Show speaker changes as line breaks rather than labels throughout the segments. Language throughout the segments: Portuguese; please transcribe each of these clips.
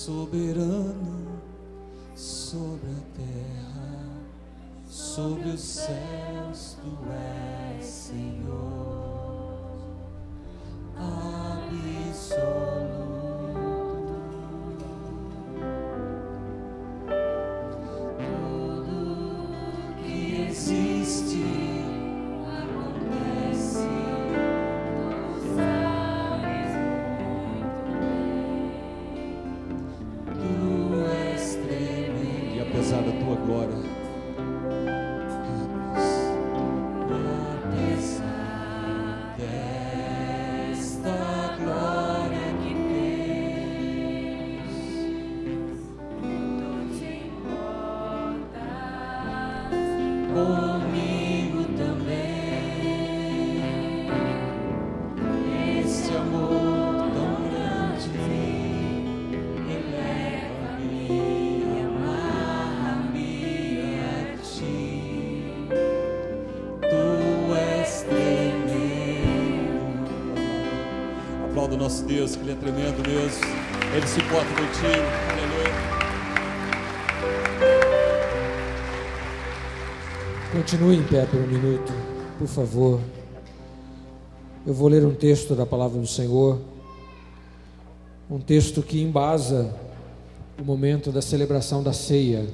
soberano sobre a terra, sobre os céus, tu és Senhor, absoluto. Tudo que existe acontece, tu sabes muito bem. Tu és tremendo. E apesar da tua glória, comigo também, este amor tão grande eleva-me, amarra-me a ti. Tu és tremendo. Aplauda o nosso Deus, que Ele é tremendo mesmo. Ele se importa contigo. Aleluia.
Continue em pé por um minuto, por favor. Eu vou ler um texto da palavra do Senhor, um texto que embasa o momento da celebração da ceia.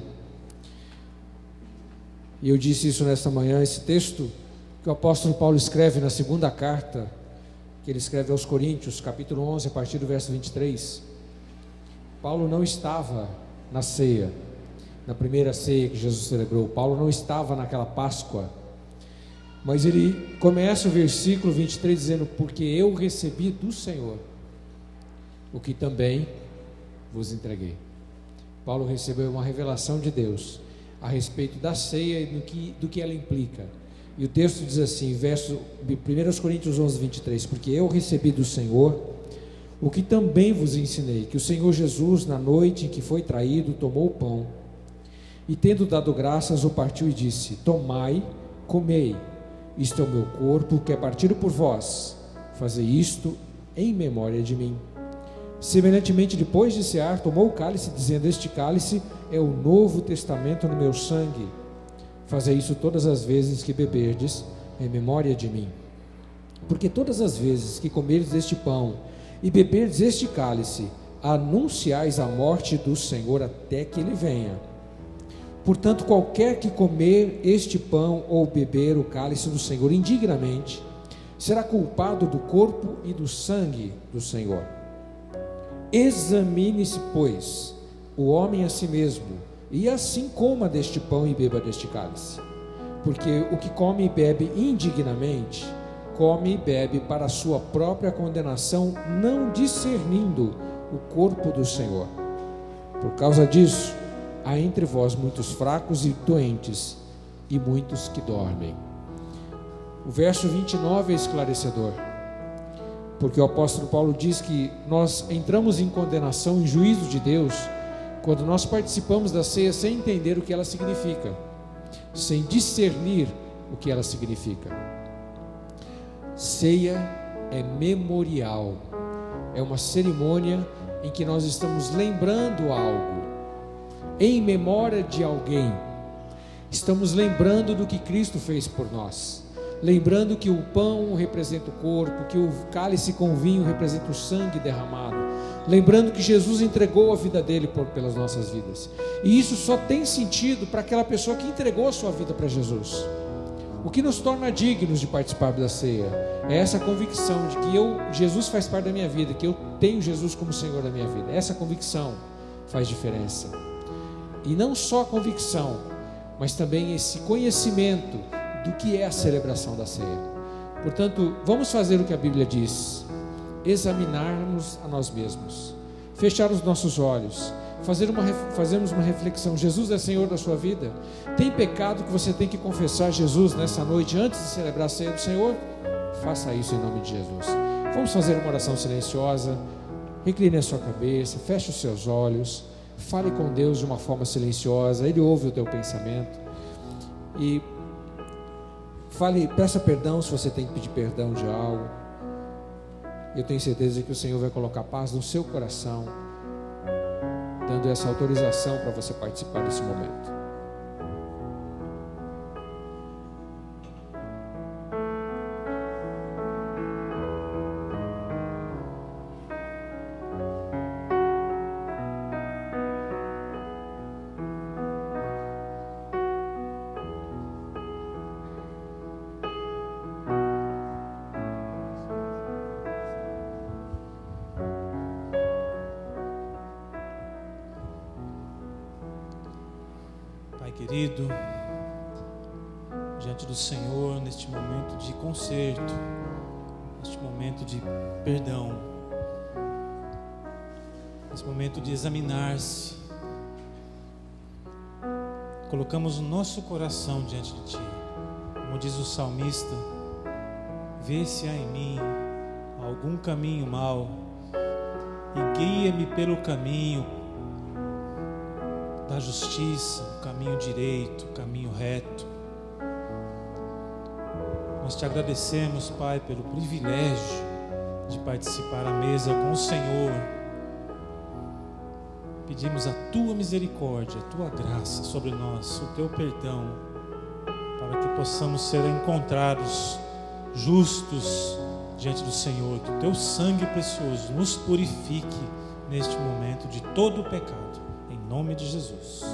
E eu disse isso nesta manhã, esse texto que o apóstolo Paulo escreve na segunda carta, que ele escreve aos Coríntios, capítulo 11, a partir do verso 23. Paulo não estava na ceia, na primeira ceia que Jesus celebrou. Paulo não estava naquela Páscoa, mas ele começa o versículo 23 dizendo: porque eu recebi do Senhor o que também vos entreguei. Paulo recebeu uma revelação de Deus a respeito da ceia e do que ela implica. E o texto diz assim, verso 1 Coríntios 11, 23: porque eu recebi do Senhor o que também vos ensinei, que o Senhor Jesus, na noite em que foi traído, tomou o pão, e tendo dado graças, o partiu e disse: tomai, comei, isto é o meu corpo, que é partido por vós, fazei isto em memória de mim. Semelhantemente, depois de cear, tomou o cálice, dizendo: este cálice é o novo testamento no meu sangue, fazei isso todas as vezes que beberdes, em memória de mim. Porque todas as vezes que comerdes este pão e beberdes este cálice, anunciais a morte do Senhor até que Ele venha. Portanto, qualquer que comer este pão ou beber o cálice do Senhor indignamente, será culpado do corpo e do sangue do Senhor. Examine-se, pois, o homem a si mesmo, e assim coma deste pão e beba deste cálice. Porque o que come e bebe indignamente, come e bebe para a sua própria condenação, não discernindo o corpo do Senhor. Por causa disso, há entre vós muitos fracos e doentes, e muitos que dormem. O verso 29 é esclarecedor, porque o apóstolo Paulo diz que nós entramos em condenação, em juízo de Deus, quando nós participamos da ceia sem entender o que ela significa, sem discernir o que ela significa. Ceia é memorial, é uma cerimônia em que nós estamos lembrando algo, em memória de alguém. Estamos lembrando do que Cristo fez por nós, lembrando que o pão representa o corpo, que o cálice com vinho representa o sangue derramado, lembrando que Jesus entregou a vida dele pelas nossas vidas. E isso só tem sentido para aquela pessoa que entregou a sua vida para Jesus. O que nos torna dignos de participar da ceia é essa convicção de que Jesus faz parte da minha vida, que eu tenho Jesus como Senhor da minha vida. Essa convicção faz diferença. E não só a convicção, mas também esse conhecimento do que é a celebração da ceia. Portanto, vamos fazer o que a Bíblia diz: examinarmos a nós mesmos, fechar os nossos olhos, fazermos uma reflexão. Jesus é Senhor da sua vida? Tem pecado que você tem que confessar a Jesus nessa noite, antes de celebrar a ceia do Senhor? Faça isso em nome de Jesus. Vamos fazer uma oração silenciosa. Recline a sua cabeça, feche os seus olhos, fale com Deus de uma forma silenciosa. Ele ouve o teu pensamento. E peça perdão se você tem que pedir perdão de algo. Eu tenho certeza que o Senhor vai colocar paz no seu coração dando essa autorização para você participar desse momento.
Querido, diante do Senhor, neste momento de conserto, neste momento de perdão, neste momento de examinar-se, colocamos o nosso coração diante de Ti, como diz o salmista: vê se há em mim algum caminho mau e guia-me pelo caminho da justiça, o caminho direito, o caminho reto. Nós te agradecemos, Pai, pelo privilégio de participar à mesa com o Senhor. Pedimos a Tua misericórdia, a Tua graça sobre nós, o Teu perdão, para que possamos ser encontrados justos diante do Senhor. Que o Teu sangue precioso nos purifique neste momento de todo o pecado. Em nome de Jesus.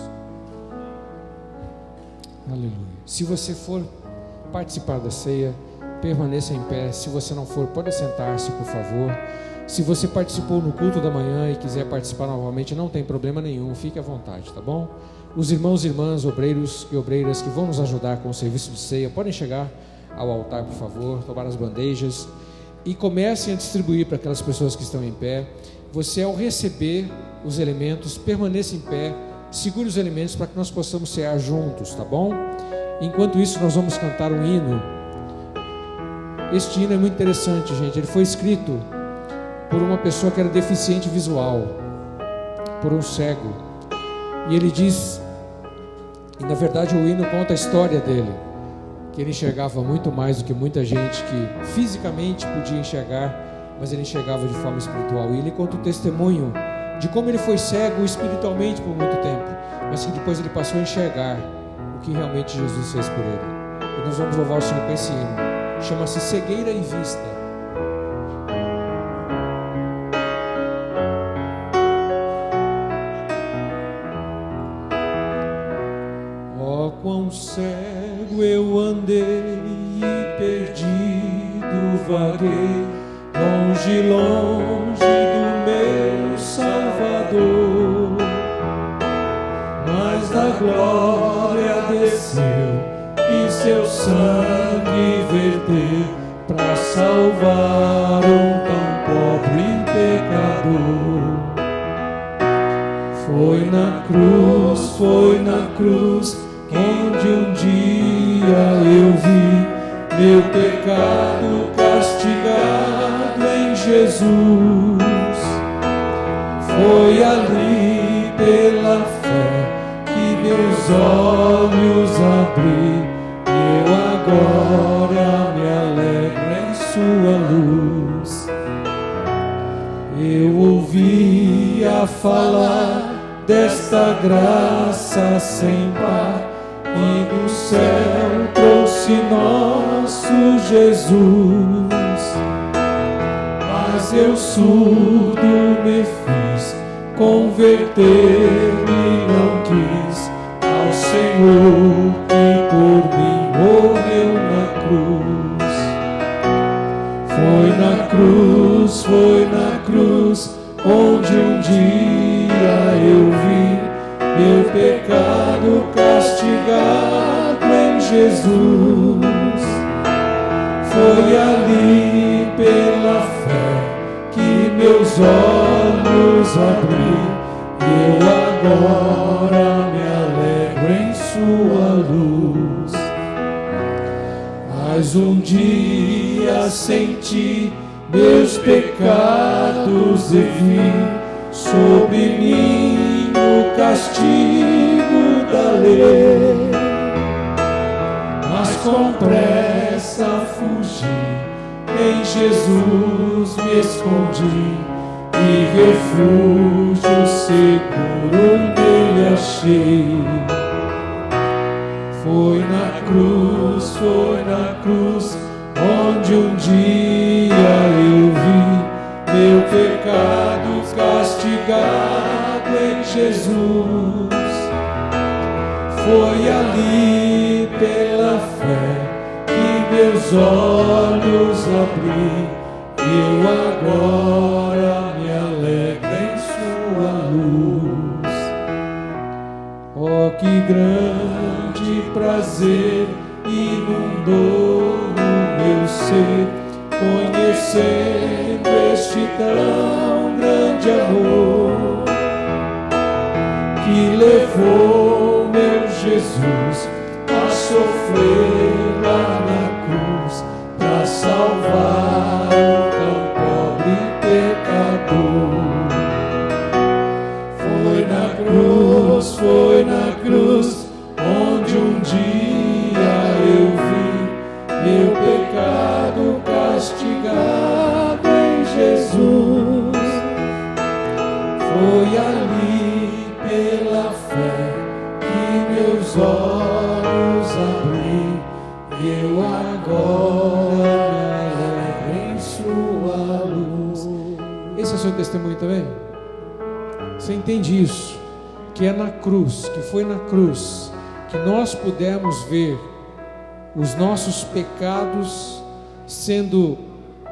Aleluia. Se você for participar da ceia, permaneça em pé. Se você não for, pode sentar-se, por favor. Se você participou no culto da manhã e quiser participar novamente, não tem problema nenhum, fique à vontade, tá bom? Os irmãos e irmãs, obreiros e obreiras que vão nos ajudar com o serviço de ceia, podem chegar ao altar, por favor, tomar as bandejas e comecem a distribuir para aquelas pessoas que estão em pé. Você, ao receber os elementos, permaneça em pé, segure os elementos para que nós possamos cear juntos, tá bom? Enquanto isso, nós vamos cantar um hino. Este hino é muito interessante, gente. Ele foi escrito por uma pessoa que era deficiente visual, por um cego. E ele diz, e na verdade o hino conta a história dele, que ele enxergava muito mais do que muita gente que fisicamente podia enxergar, mas ele enxergava de forma espiritual. E ele conta o testemunho de como ele foi cego espiritualmente por muito tempo, mas que depois ele passou a enxergar o que realmente Jesus fez por ele. E nós vamos louvar o Senhor com esse hino. Chama-se Cegueira e Vista.
Oh, quão cego eu andei e perdido vaguei, longe, longe do meu Salvador, mas da glória desceu e seu sangue verteu para salvar um tão pobre pecador. Foi na cruz, onde um dia eu vi meu pecado castigado em Jesus. Foi ali pela fé que meus olhos abri, e eu agora me alegro em sua luz. Eu ouvia falar desta graça sem par, e do céu trouxe nosso Jesus. Mas eu surdo me fiz, converter-me não quis ao Senhor que por mim morreu na cruz. Foi na cruz, onde um dia eu vi meu pecado castigado em Jesus. Foi ali pela fé que meus olhos abri, e eu agora me alegro em sua luz. Mas um dia senti meus pecados e vi sobre mim o castigo da lei. Mas com pressa fugi, em Jesus me escondi, e refúgio seguro achei. Foi na cruz, onde um dia eu vi meu pecado castigado em Jesus. Foi ali pela fé que meus olhos abri, e eu agora me alegro em sua luz. Oh, que grande prazer inundou o meu ser, conhecendo este tão grande amor, que levou meu Jesus a sofrer lá na cruz, para salvar o tão pobre pecador. Foi na cruz, onde um dia eu vi meu pecado castigado em Jesus. Foi ali pela fé que meus olhos abri, e eu agora me alegro em sua luz.
Esse é o seu testemunho também? Você entende isso? Que é na cruz, que foi na cruz, que nós pudemos ver os nossos pecados sendo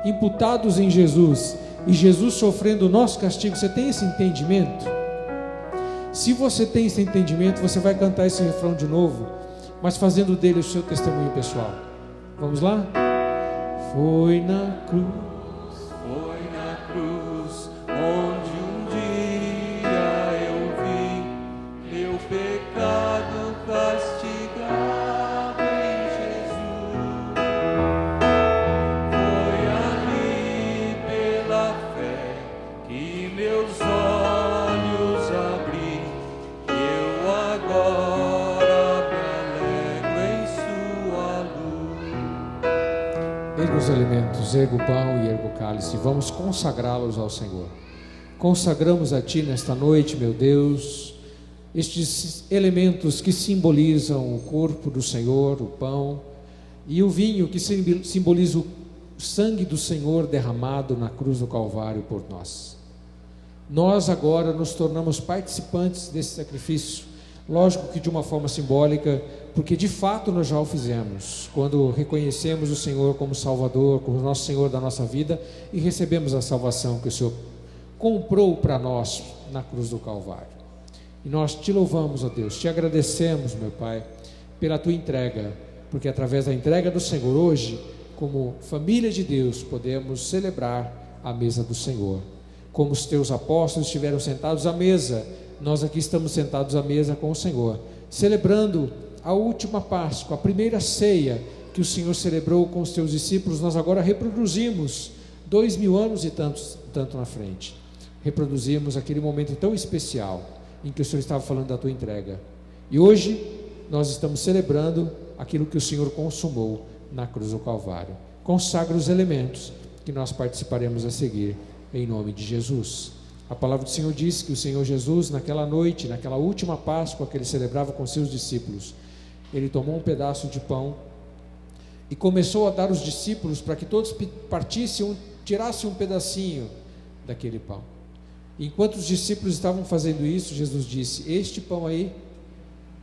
imputados em Jesus, e Jesus sofrendo o nosso castigo. Você tem esse entendimento? Se você tem esse entendimento, você vai cantar esse refrão de novo, mas fazendo dele o seu testemunho pessoal. Vamos lá? Foi na cruz,
onde um dia eu vi meu pecado castigado em Jesus. Foi ali pela fé que meus olhos abri, eu agora me alegro em sua luz.
erga os elementos, erga o pão e erga o cálice, vamos consagrá-los ao Senhor. Consagramos a Ti nesta noite, meu Deus, estes elementos que simbolizam o corpo do Senhor, o pão, e o vinho que simboliza o sangue do Senhor derramado na cruz do Calvário por nós. Nós agora nos tornamos participantes desse sacrifício, lógico que de uma forma simbólica, porque de fato nós já o fizemos, quando reconhecemos o Senhor como Salvador, como nosso Senhor da nossa vida, e recebemos a salvação que o Senhor comprou para nós na cruz do Calvário. E nós te louvamos, ó Deus, te agradecemos, meu Pai, pela tua entrega, porque através da entrega do Senhor hoje, como família de Deus, podemos celebrar a mesa do Senhor. Como os teus apóstolos estiveram sentados à mesa, nós aqui estamos sentados à mesa com o Senhor, celebrando a última Páscoa, a primeira ceia que o Senhor celebrou com os teus discípulos. Nós agora reproduzimos 2000 anos e tanto na frente, reproduzimos aquele momento tão especial em que o Senhor estava falando da tua entrega, e hoje nós estamos celebrando aquilo que o Senhor consumou na cruz do Calvário. Consagra os elementos que nós participaremos a seguir, em nome de Jesus. A palavra do Senhor diz que o Senhor Jesus, naquela noite, naquela última Páscoa que ele celebrava com seus discípulos, ele tomou um pedaço de pão e começou a dar aos discípulos para que todos partissem, tirassem um pedacinho daquele pão. Enquanto os discípulos estavam fazendo isso, Jesus disse: este pão aí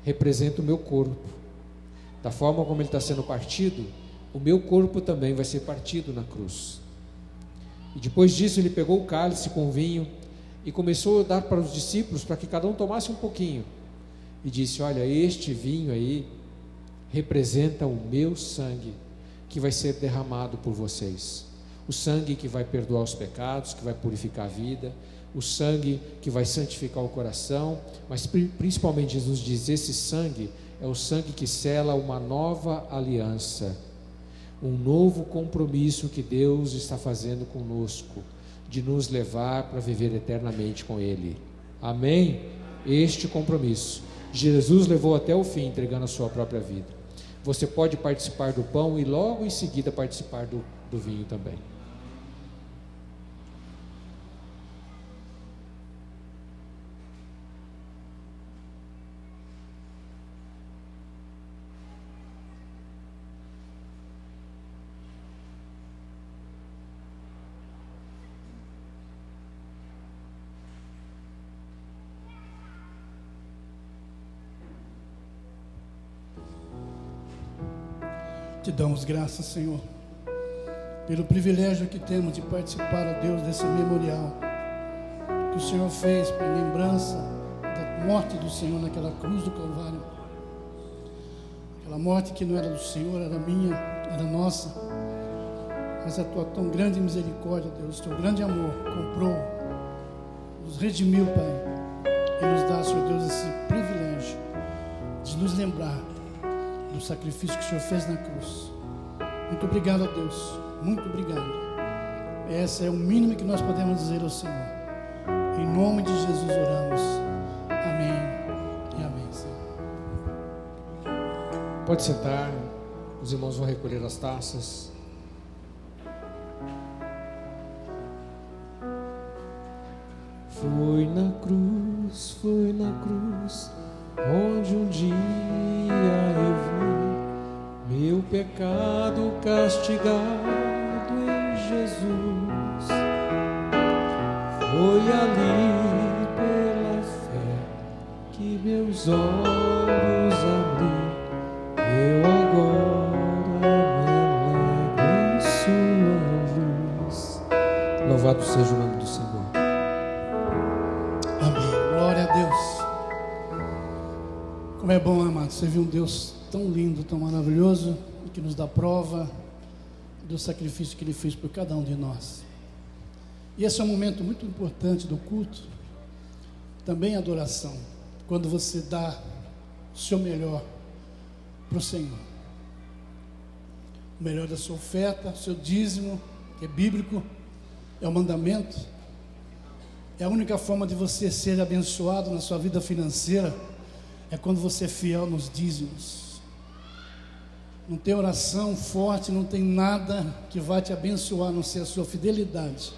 representa o meu corpo. Da forma como ele está sendo partido, o meu corpo também vai ser partido na cruz. E depois disso ele pegou o cálice com vinho e começou a dar para os discípulos, para que cada um tomasse um pouquinho, e disse: olha, este vinho aí representa o meu sangue, que vai ser derramado por vocês. O sangue que vai perdoar os pecados, que vai purificar a vida, o sangue que vai santificar o coração, mas principalmente Jesus diz: esse sangue é o sangue que sela uma nova aliança, um novo compromisso que Deus está fazendo conosco, de nos levar para viver eternamente com Ele. Amém? Este compromisso Jesus levou até o fim, entregando a sua própria vida. Você pode participar do pão e logo em seguida participar do vinho também.
Te damos graças, Senhor, pelo privilégio que temos de participar, ó Deus, desse memorial que o Senhor fez em lembrança da morte do Senhor naquela cruz do Calvário. Aquela morte que não era do Senhor, era minha, era nossa, mas a tua tão grande misericórdia, Deus, teu grande amor comprou, nos redimiu, Pai, e nos dá, Senhor Deus, esse privilégio de nos lembrar do sacrifício que o Senhor fez na cruz. Muito obrigado, ó Deus, muito obrigado. Esse é o mínimo que nós podemos dizer ao Senhor. Em nome de Jesus oramos. Amém e amém, Senhor.
Pode sentar, os irmãos vão recolher as taças. Foi na cruz, onde um dia eu vi meu pecado castigado em Jesus. Foi ali pela fé que meus olhos abri. Eu agora me alegro em sua luz. Louvado seja o nome do Senhor.
Glória a Deus. Como é bom, amado, você viu um Deus tão lindo, tão maravilhoso, que nos dá prova do sacrifício que Ele fez por cada um de nós. E esse é um momento muito importante do culto, também a adoração, quando você dá o seu melhor para o Senhor, o melhor da sua oferta, o seu dízimo, que é bíblico, é o mandamento. É a única forma de você ser abençoado na sua vida financeira, é quando você é fiel nos dízimos. Não tem oração forte, não tem nada que vai te abençoar, a não ser a sua fidelidade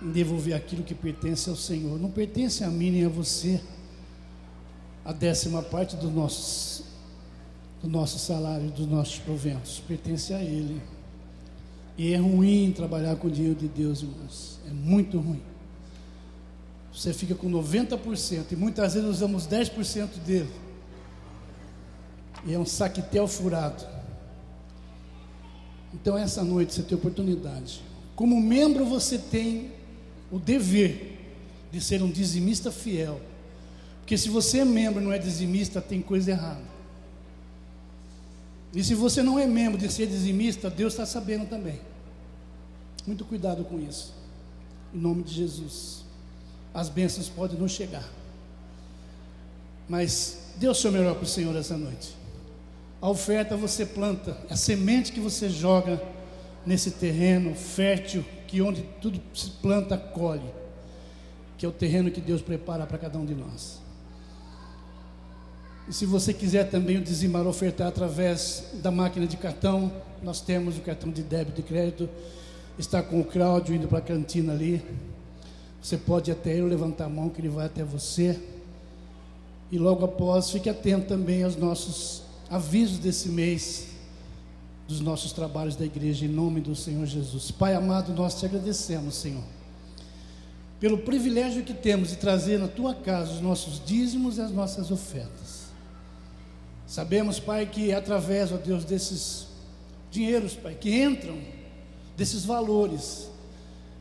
em devolver aquilo que pertence ao Senhor. Não pertence a mim nem a você a 10ª parte do nosso salário, dos nossos proventos, pertence a Ele. E é ruim trabalhar com o dinheiro de Deus, irmãos, é muito ruim. Você fica com 90% e muitas vezes usamos 10% dele, e é um saquetel furado. Então essa noite você tem oportunidade. Como membro você tem o dever de ser um dizimista fiel, porque se você é membro e não é dizimista, tem coisa errada. E se você não é membro de ser dizimista, Deus está sabendo também. Muito cuidado com isso, em nome de Jesus. As bênçãos podem não chegar, mas dê o seu melhor para o Senhor essa noite. A oferta você planta, a semente que você joga nesse terreno fértil, que onde tudo se planta, colhe, que é o terreno que Deus prepara para cada um de nós. E se você quiser também o dizimar, ofertar através da máquina de cartão, nós temos o cartão de débito e crédito, está com o Cláudio indo para a cantina ali. Você pode até ele levantar a mão, que ele vai até você. E logo após, fique atento também aos nossos avisos desse mês, dos nossos trabalhos da igreja, em nome do Senhor Jesus. Pai amado, nós te agradecemos, Senhor, pelo privilégio que temos de trazer na tua casa os nossos dízimos e as nossas ofertas. Sabemos, Pai, que é através, ó Deus, desses dinheiros, Pai, que entram, desses valores,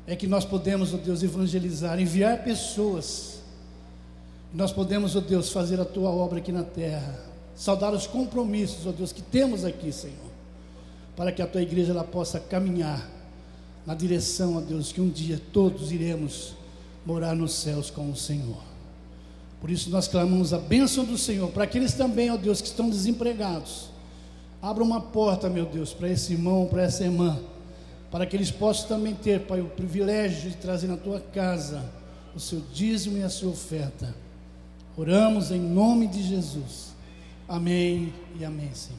é que nós podemos, ó Deus, evangelizar, enviar pessoas. Nós podemos, ó Deus, fazer a tua obra aqui na terra, saudar os compromissos, ó Deus, que temos aqui, Senhor, para que a tua igreja ela possa caminhar na direção, ó Deus, que um dia todos iremos morar nos céus com o Senhor. Por isso nós clamamos a bênção do Senhor para aqueles também, ó Deus, que estão desempregados. Abra uma porta, meu Deus, para esse irmão, para essa irmã, para que eles possam também ter, Pai, o privilégio de trazer na tua casa o seu dízimo e a sua oferta. Oramos em nome de Jesus. Amém e amém, Senhor.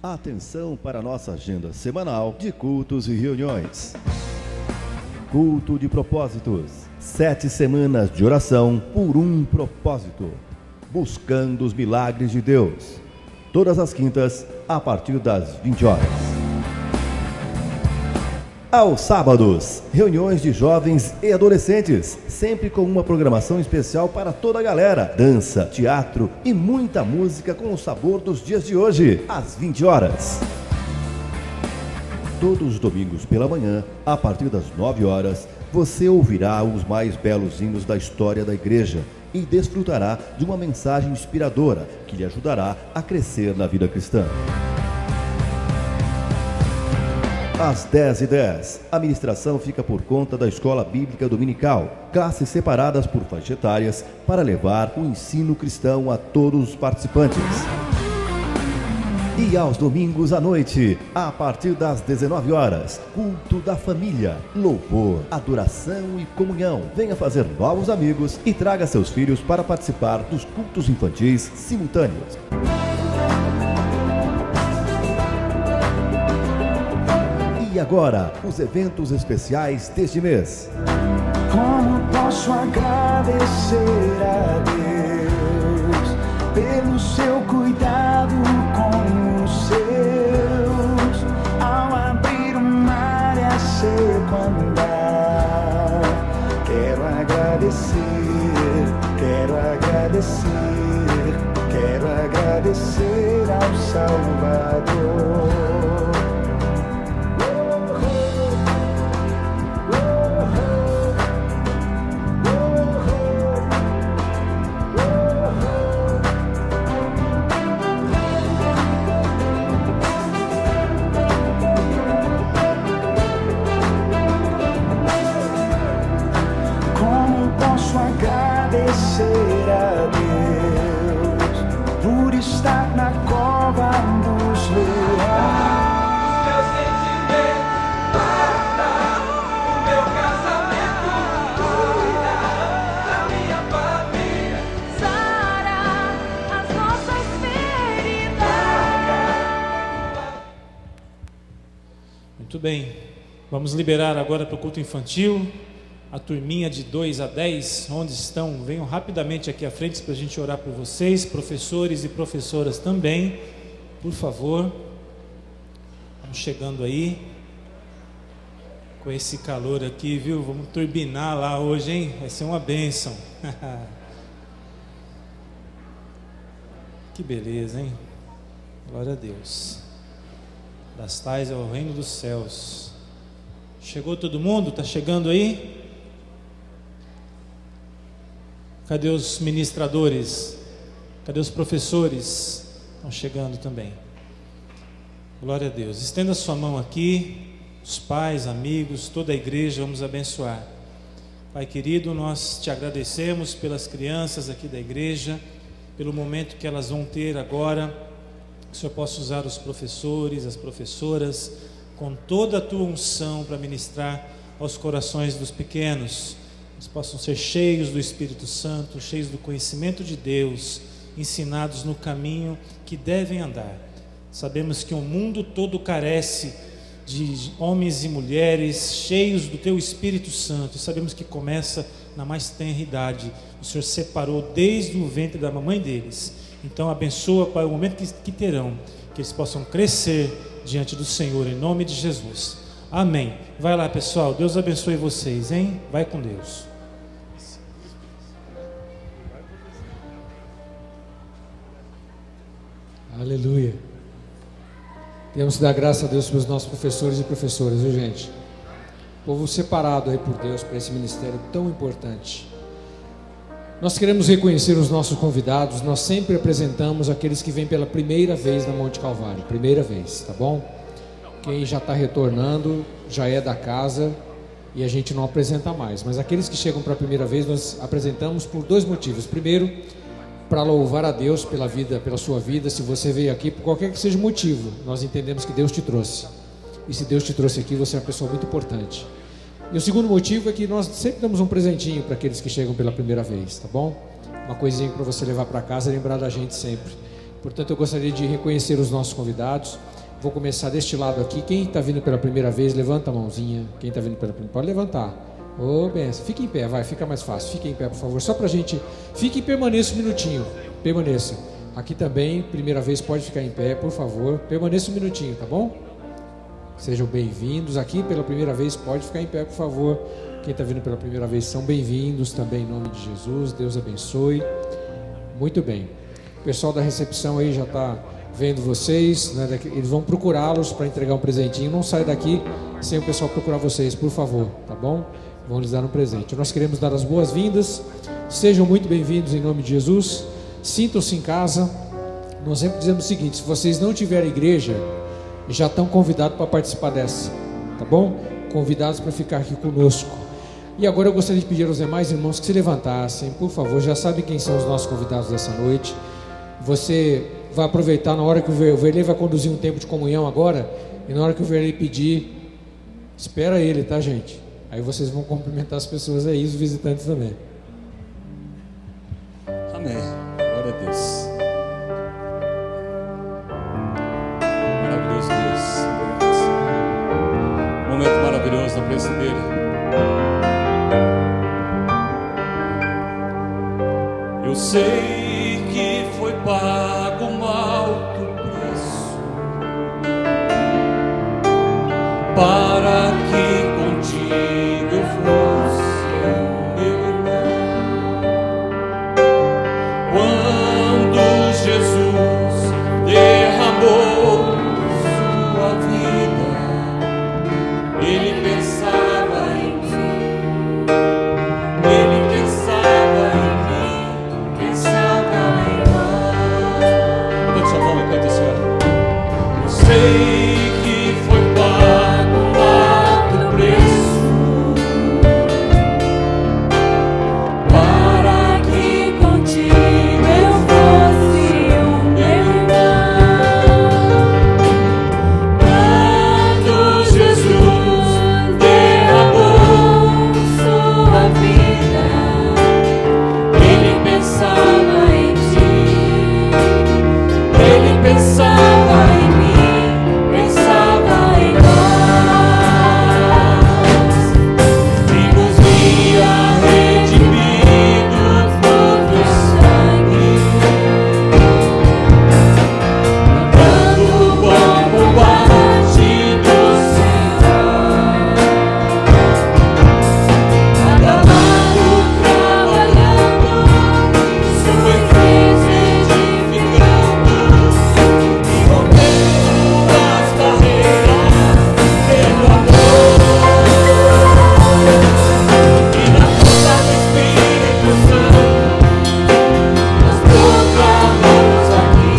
Atenção para a nossa agenda semanal de cultos e reuniões. Culto de propósitos. 7 semanas de oração por um propósito. Buscando os milagres de Deus. todas as quintas, a partir das 20 horas. Aos sábados, reuniões de jovens e adolescentes, sempre com uma programação especial para toda a galera. Dança, teatro e muita música com o sabor dos dias de hoje, às 20 horas. Todos os domingos pela manhã, a partir das 9 horas, você ouvirá os mais belos hinos da história da igreja e desfrutará de uma mensagem inspiradora que lhe ajudará a crescer na vida cristã. Às 10h10, a ministração fica por conta da Escola Bíblica Dominical, classes separadas por faixa etárias para levar o ensino cristão a todos os participantes. E aos domingos à noite, a partir das 19 horas, culto da família, louvor, adoração e comunhão. Venha fazer novos amigos e traga seus filhos para participar dos cultos infantis simultâneos. E agora, os eventos especiais deste mês.
Como posso agradecer a Deus pelo seu cuidado com os seus, ao abrir o mar e a seco andar. Quero agradecer ao Salvador. Agradecer a Deus por estar na cova dos leões.
Meu sentimento guarda, o meu casamento cuida, da minha família sara as nossas feridas.
Muito bem, vamos liberar agora para o culto infantil. A turminha de 2 a 10, onde estão? Venham rapidamente aqui à frente para a gente orar por vocês, professores e professoras também, por favor. Vamos chegando aí, com esse calor aqui, viu? Vamos turbinar lá hoje, hein? Vai ser uma bênção. Que beleza, hein? Glória a Deus. Das tais é o reino dos céus. Chegou todo mundo? Está chegando aí? Cadê os ministradores? Cadê os professores? Estão chegando também. Glória a Deus. Estenda sua mão aqui, os pais, amigos, toda a igreja, vamos abençoar. Pai querido, nós te agradecemos pelas crianças aqui da igreja, pelo momento que elas vão ter agora. Que o Senhor possa usar os professores, as professoras, com toda a tua unção para ministrar aos corações dos pequenos. Eles possam ser cheios do Espírito Santo, cheios do conhecimento de Deus, ensinados no caminho que devem andar. Sabemos que o mundo todo carece de homens e mulheres cheios do Teu Espírito Santo, e sabemos que começa na mais tenra idade. O Senhor separou desde o ventre da mamãe deles. Então abençoa para o momento que terão, que eles possam crescer diante do Senhor, em nome de Jesus. Amém. Vai lá, pessoal, Deus abençoe vocês, hein? Vai com Deus.
Aleluia. Temos que dar graça a Deus pelos nossos professores e professoras, viu, gente? Povo separado aí por Deus para esse ministério tão importante. Nós queremos reconhecer os nossos convidados. Nós sempre apresentamos aqueles que vêm pela primeira vez na Monte Calvário. Primeira vez, tá bom? Quem já está retornando já é da casa e a gente não apresenta mais. Mas aqueles que chegam para a primeira vez nós apresentamos por 2 motivos. Primeiro, para louvar a Deus pela vida, pela sua vida. Se você veio aqui por qualquer que seja o motivo, nós entendemos que Deus te trouxe. E se Deus te trouxe aqui, você é uma pessoa muito importante. E o segundo motivo é que nós sempre damos um presentinho para aqueles que chegam pela primeira vez, tá bom? Uma coisinha para você levar para casa e lembrar da gente sempre. Portanto, eu gostaria de reconhecer os nossos convidados. Vou começar deste lado aqui. Quem está vindo pela primeira vez, levanta a mãozinha. Quem está vindo pela primeira, pode levantar. Ô, benção. Fique em pé, vai, fica mais fácil. Fique em pé, por favor. Só pra gente. Fique e permaneça um minutinho. Permaneça. Aqui também, primeira vez, pode ficar em pé, por favor. Permaneça um minutinho, tá bom? Sejam bem-vindos. Aqui pela primeira vez, pode ficar em pé, por favor. Quem está vindo pela primeira vez, são bem-vindos também em nome de Jesus. Deus abençoe. Muito bem. O pessoal da recepção aí já está vendo vocês, né? Eles vão procurá-los para entregar um presentinho. Não sai daqui sem o pessoal procurar vocês, por favor, tá bom? Vão lhes dar um presente. Nós queremos dar as boas-vindas. Sejam muito bem-vindos em nome de Jesus. Sintam-se em casa. Nós sempre dizemos o seguinte: se vocês não tiverem igreja, já estão convidados para participar dessa, tá bom? Convidados para ficar aqui conosco. E agora eu gostaria de pedir aos demais irmãos que se levantassem, por favor. Já sabe quem são os nossos convidados dessa noite. Você vai aproveitar na hora que o Verley vai conduzir um tempo de comunhão agora, e na hora que o Verley pedir, espera ele, tá, gente? Aí vocês vão cumprimentar as pessoas aí, os visitantes também.
Amém. Glória a Deus. Maravilhoso Deus. Momento maravilhoso na presença dele. Eu sei que foi pago um alto preço para que contigo eu fosse o meu irmão. Quando Jesus derramou sua vida, ele pensava em mim, ele pensava em mim, pensava em nós. Levante sua mão e cante assim, olha. Eu sei que foi pago um alto preço para que contigo eu fosse o meu irmão. Quando Jesus derramou sua vida, ele pensava em ti, ele pensava em mim, pensava em nós, e nos via redimidos por teu sangue, dando o bom combate do Senhor, acabado trabalhando, sua igreja edificando e rompendo as barreiras pelo amor e na força do Espírito Santo. Nós proclamamos aqui,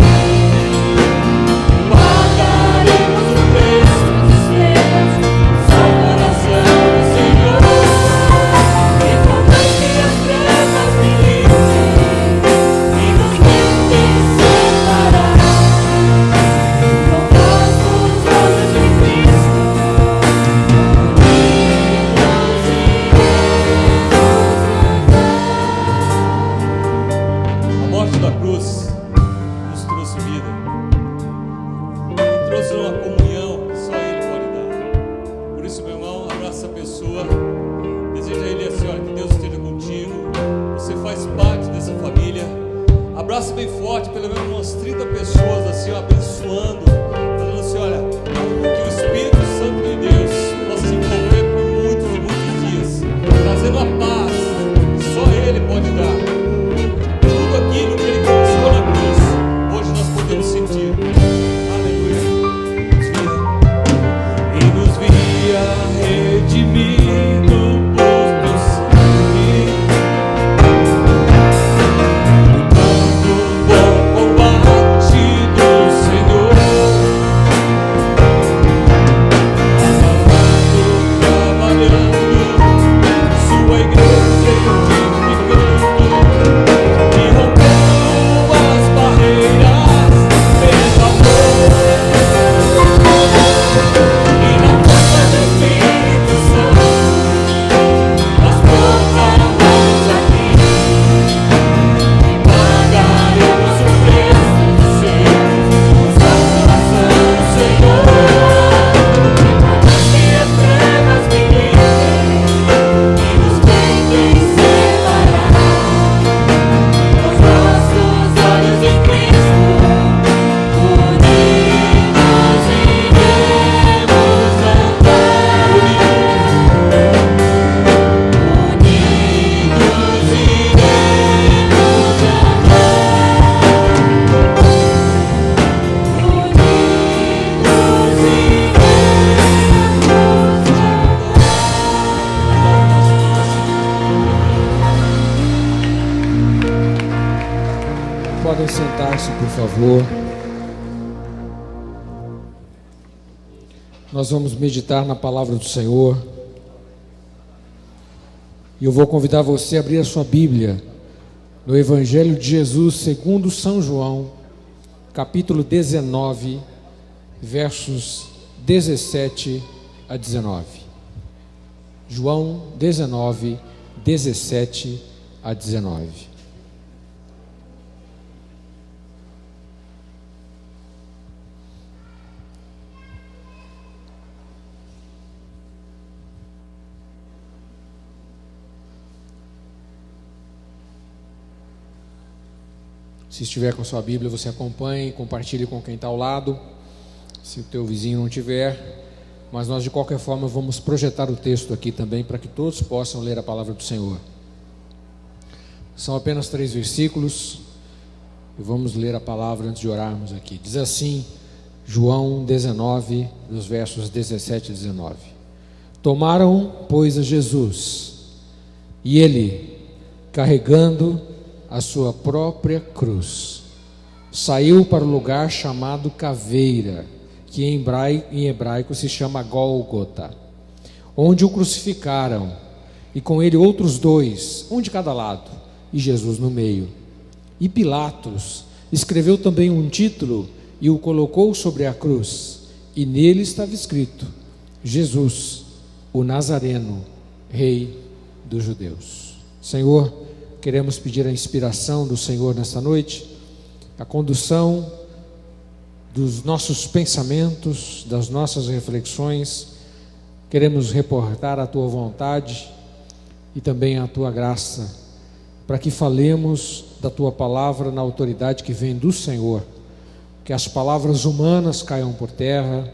pagaremos o preço dos meus, só o coração do Senhor, e contas que as trevas me livrem e nos tentem separar, voltados os olhos de Cristo, a morte da cruz nos trouxe vida, nos trouxe uma comunhão que só Ele pode dar. Por isso, meu irmão, abraça a pessoa, deseja a Ele assim, olha, que Deus esteja contigo, você faz parte dessa família. Abraça bem forte, pelo menos umas 30 pessoas assim, ó, abençoando, falando assim, olha, que o Espírito Santo de Deus possa se envolver por muitos e muitos dias, trazendo a paz que só Ele pode dar. Tudo aquilo que Ele conquistou na cruz, hoje nós podemos sentir. Aleluia. E nos via redimido por teu sangue, lutando o bom combate
podem sentar-se, por favor. Nós vamos meditar na palavra do Senhor. E eu vou convidar você a abrir a sua Bíblia no Evangelho de Jesus segundo São João, capítulo 19, versos 17 a 19. João 19, 17 a 19. Se estiver com a sua Bíblia, você acompanhe, compartilhe com quem está ao lado, se o teu vizinho não tiver, mas nós de qualquer forma vamos projetar o texto aqui também, para que todos possam ler a palavra do Senhor. São apenas 3 versículos, e vamos ler a palavra antes de orarmos aqui. Diz assim, João 19, dos versos 17 e 19. Tomaram, pois, a Jesus, e ele, carregando a sua própria cruz, saiu para o lugar chamado Caveira, que em hebraico se chama Gólgota, onde o crucificaram, e com ele outros 2, um de cada lado, e Jesus no meio. E Pilatos escreveu também um título e o colocou sobre a cruz, e nele estava escrito: Jesus, o Nazareno, Rei dos Judeus. Senhor, queremos pedir a inspiração do Senhor nesta noite, a condução dos nossos pensamentos, das nossas reflexões. Queremos reportar a Tua vontade e também a Tua graça, para que falemos da Tua palavra na autoridade que vem do Senhor, que as palavras humanas caiam por terra,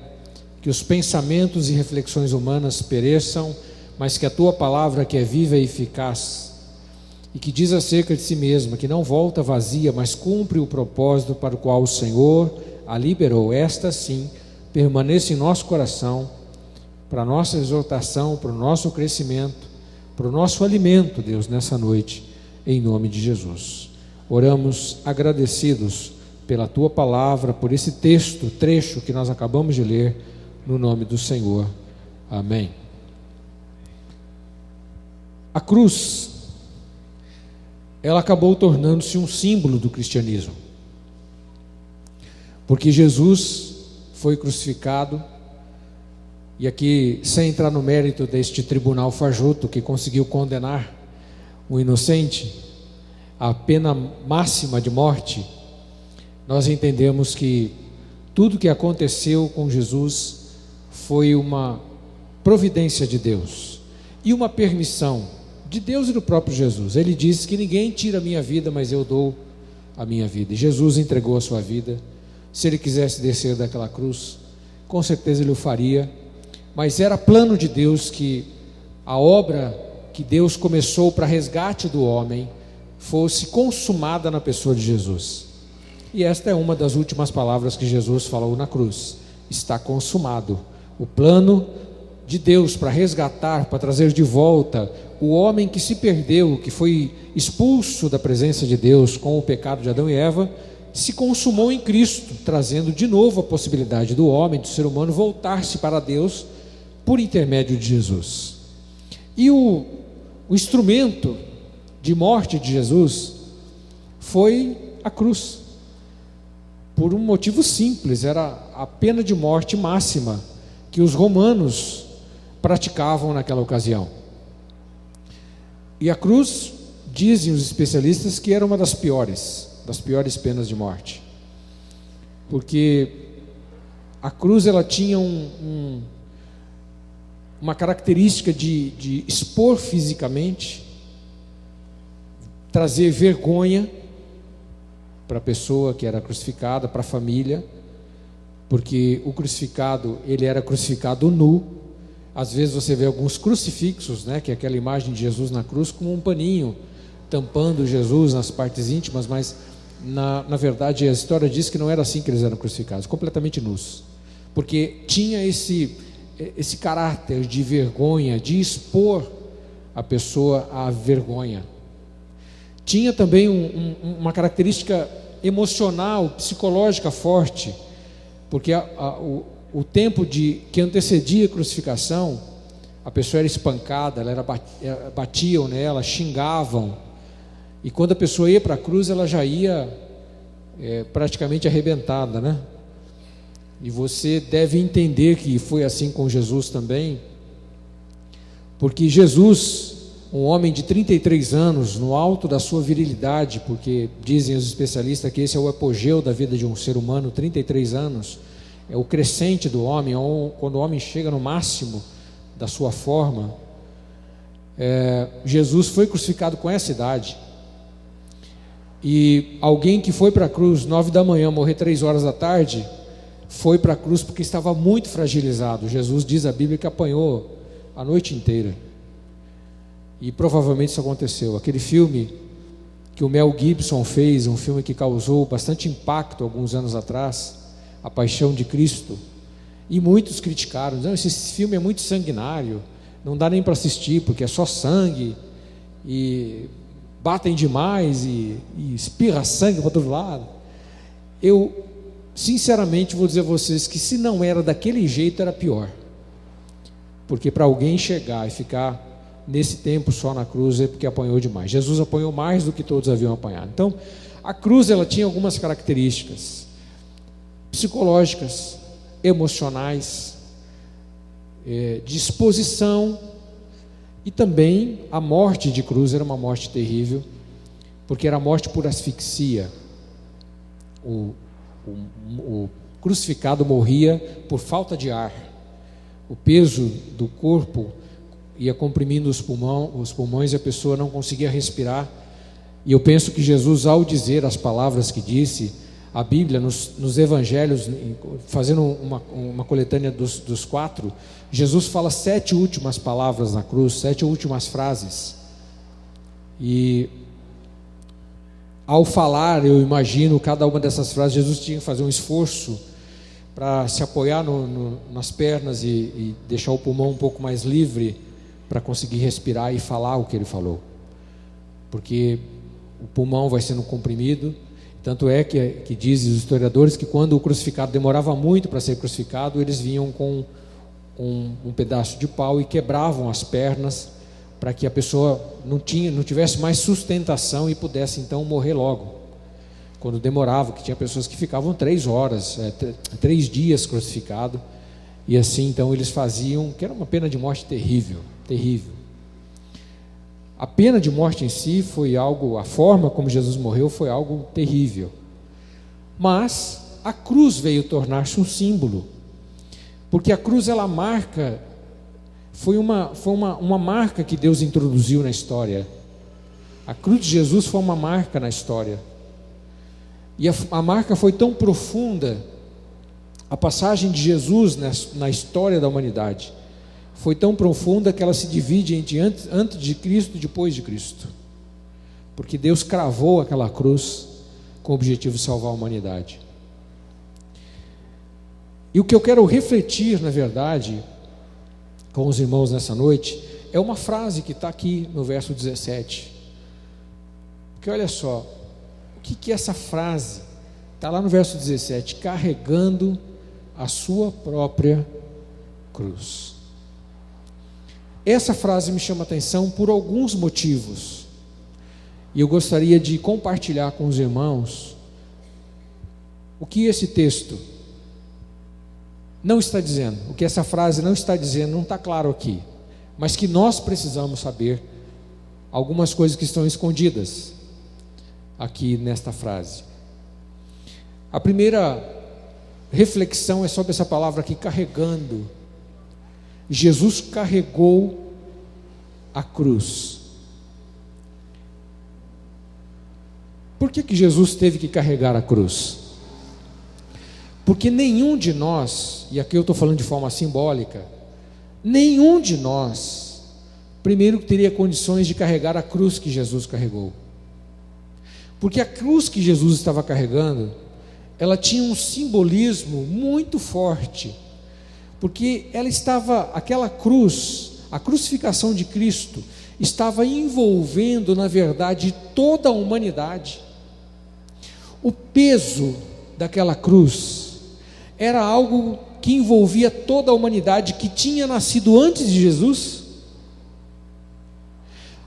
que os pensamentos e reflexões humanas pereçam, mas que a Tua palavra, que é viva e eficaz, e que diz acerca de si mesma, que não volta vazia, mas cumpre o propósito para o qual o Senhor a liberou, esta sim permaneça em nosso coração, para a nossa exortação, para o nosso crescimento, para o nosso alimento, Deus, nessa noite, em nome de Jesus. Oramos agradecidos pela Tua palavra, por esse trecho que nós acabamos de ler, no nome do Senhor. Amém. A cruz, ela acabou tornando-se um símbolo do cristianismo, porque Jesus foi crucificado, e aqui, sem entrar no mérito deste tribunal fajuto que conseguiu condenar o inocente à pena máxima de morte, nós entendemos que tudo que aconteceu com Jesus foi uma providência de Deus e uma permissão de Deus e do próprio Jesus. Ele disse que ninguém tira a minha vida, mas eu dou a minha vida. E Jesus entregou a sua vida. Se ele quisesse descer daquela cruz, com certeza ele o faria, mas era plano de Deus que a obra que Deus começou para resgate do homem fosse consumada na pessoa de Jesus. E esta é uma das últimas palavras que Jesus falou na cruz: está consumado. O plano de Deus para resgatar, para trazer de volta o homem que se perdeu, que foi expulso da presença de Deus com o pecado de Adão e Eva, se consumou em Cristo, trazendo de novo a possibilidade do homem, do ser humano, voltar-se para Deus por intermédio de Jesus. E o instrumento de morte de Jesus foi a cruz, por um motivo simples: era a pena de morte máxima que os romanos praticavam naquela ocasião. E a cruz, dizem os especialistas, que era uma das piores penas de morte, porque a cruz, ela tinha uma característica de expor fisicamente, trazer vergonha para a pessoa que era crucificada, para a família, porque o crucificado, ele era crucificado nu. Às vezes você vê alguns crucifixos, né, que é aquela imagem de Jesus na cruz com um paninho tampando Jesus nas partes íntimas, mas na verdade a história diz que não era assim que eles eram crucificados, completamente nus, porque tinha esse caráter de vergonha, de expor a pessoa à vergonha. Tinha também uma característica emocional, psicológica forte, porque o tempo que antecedia a crucificação, a pessoa era espancada, batiam nela, xingavam, e quando a pessoa ia para a cruz, ela já ia praticamente arrebentada, né? E você deve entender que foi assim com Jesus também, porque Jesus, um homem de 33 anos, no alto da sua virilidade, porque dizem os especialistas que esse é o apogeu da vida de um ser humano, 33 anos, é o crescente do homem, quando o homem chega no máximo da sua forma. Jesus foi crucificado com essa idade, e alguém que foi para a cruz 9 da manhã, morrer 3 horas da tarde, foi para a cruz porque estava muito fragilizado. Jesus, diz a Bíblia, que apanhou a noite inteira, e provavelmente isso aconteceu. Aquele filme que o Mel Gibson fez, um filme que causou bastante impacto alguns anos atrás, A Paixão de Cristo, e muitos criticaram, não, esse filme é muito sanguinário, não dá nem para assistir, porque é só sangue, e batem demais, e espirra sangue para todo lado. Eu sinceramente vou dizer a vocês que, se não era daquele jeito, era pior, porque para alguém chegar e ficar nesse tempo só na cruz é porque apanhou demais. Jesus apanhou mais do que todos haviam apanhado. Então, a cruz, ela tinha algumas características psicológicas, emocionais, disposição, e também a morte de cruz era uma morte terrível, porque era a morte por asfixia. O crucificado morria por falta de ar, o peso do corpo ia comprimindo os pulmões, e a pessoa não conseguia respirar. E eu penso que Jesus, ao dizer as palavras que disse, a Bíblia, nos evangelhos, fazendo uma coletânea dos 4, Jesus fala 7 últimas palavras na cruz, 7 últimas frases, e ao falar, eu imagino, cada uma dessas frases, Jesus tinha que fazer um esforço para se apoiar nas pernas e deixar o pulmão um pouco mais livre, para conseguir respirar e falar o que ele falou, porque o pulmão vai sendo comprimido. Tanto é que dizem os historiadores que, quando o crucificado demorava muito para ser crucificado, eles vinham com um pedaço de pau e quebravam as pernas, para que a pessoa não tivesse mais sustentação e pudesse então morrer logo, quando demorava, que tinha pessoas que ficavam 3 horas, 3 dias crucificado, e assim então eles faziam, que era uma pena de morte terrível, terrível. A pena de morte em si foi algo, a forma como Jesus morreu foi algo terrível, mas a cruz veio tornar-se um símbolo, porque a cruz, ela marca, foi uma marca que Deus introduziu na história. A cruz de Jesus foi uma marca na história, e a marca foi tão profunda, a passagem de Jesus na história da humanidade foi tão profunda, que ela se divide entre antes de Cristo e depois de Cristo, porque Deus cravou aquela cruz com o objetivo de salvar a humanidade. E o que eu quero refletir, na verdade, com os irmãos nessa noite, é uma frase que está aqui no verso 17, porque olha só, o que é essa frase? Está lá no verso 17, carregando a sua própria cruz. Essa frase me chama a atenção por alguns motivos, e eu gostaria de compartilhar com os irmãos o que esse texto não está dizendo, o que essa frase não está dizendo, não está claro aqui, mas que nós precisamos saber algumas coisas que estão escondidas aqui nesta frase. A primeira reflexão é sobre essa palavra aqui, carregando. Jesus carregou a cruz. Por que Jesus teve que carregar a cruz? Porque nenhum de nós, e aqui eu estou falando de forma simbólica, nenhum de nós, primeiro, teria condições de carregar a cruz que Jesus carregou. Porque a cruz que Jesus estava carregando, ela tinha um simbolismo muito forte, porque ela estava, aquela cruz, a crucificação de Cristo, estava envolvendo, na verdade, toda a humanidade. O peso daquela cruz era algo que envolvia toda a humanidade que tinha nascido antes de Jesus,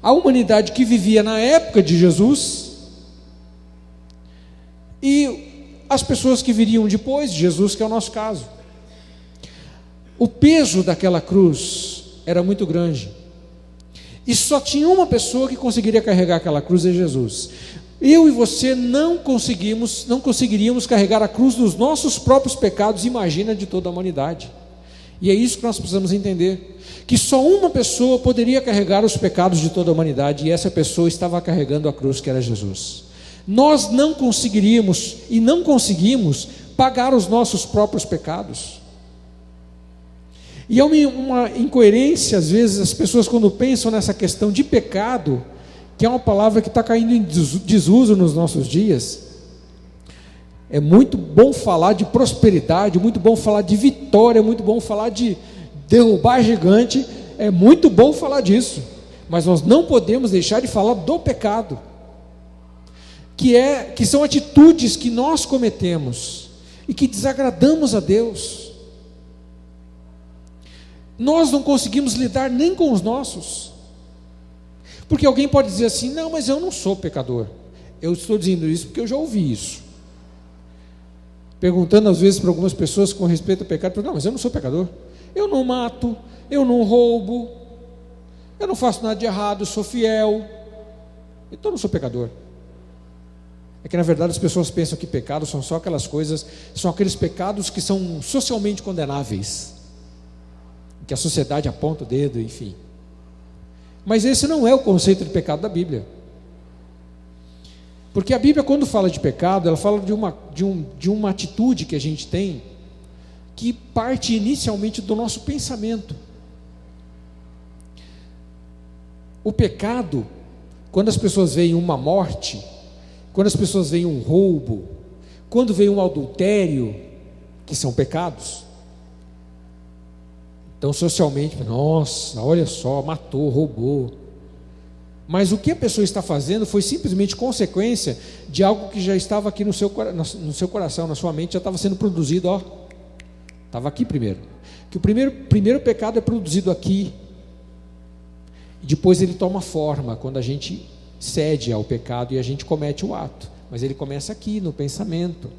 a humanidade que vivia na época de Jesus e as pessoas que viriam depois de Jesus, que é o nosso caso. O peso daquela cruz era muito grande e só tinha uma pessoa que conseguiria carregar aquela cruz, é Jesus. Eu e você não conseguiríamos carregar a cruz dos nossos próprios pecados, imagina de toda a humanidade. E é isso que nós precisamos entender, que só uma pessoa poderia carregar os pecados de toda a humanidade, e essa pessoa estava carregando a cruz, que era Jesus. Nós não conseguiríamos e não conseguimos pagar os nossos próprios pecados. E é uma incoerência, às vezes, as pessoas quando pensam nessa questão de pecado, que é uma palavra que está caindo em desuso nos nossos dias. É muito bom falar de prosperidade, muito bom falar de vitória, muito bom falar de derrubar gigante, é muito bom falar disso, mas nós não podemos deixar de falar do pecado, que são atitudes que nós cometemos e que desagradamos a Deus. Nós não conseguimos lidar nem com os nossos. Porque alguém pode dizer assim: não, mas eu não sou pecador. Eu estou dizendo isso porque eu já ouvi isso. Perguntando às vezes para algumas pessoas com respeito ao pecado, não, mas eu não sou pecador. Eu não mato, eu não roubo, eu não faço nada de errado, eu sou fiel. Então eu não sou pecador. É que na verdade as pessoas pensam que pecados são só aquelas coisas, são aqueles pecados que são socialmente condenáveis, que a sociedade aponta o dedo, enfim. Mas esse não é o conceito de pecado da Bíblia. Porque a Bíblia, quando fala de pecado, ela fala de uma atitude que a gente tem, que parte inicialmente do nosso pensamento. O pecado, quando as pessoas veem uma morte, quando as pessoas veem um roubo, quando veem um adultério, que são pecados, então socialmente, nossa, olha só, matou, roubou. Mas o que a pessoa está fazendo foi simplesmente consequência de algo que já estava aqui no seu coração, na sua mente, já estava sendo produzido, ó. Estava aqui primeiro. Que o primeiro pecado é produzido aqui, e depois ele toma forma, quando a gente cede ao pecado e a gente comete o ato. Mas ele começa aqui, no pensamento.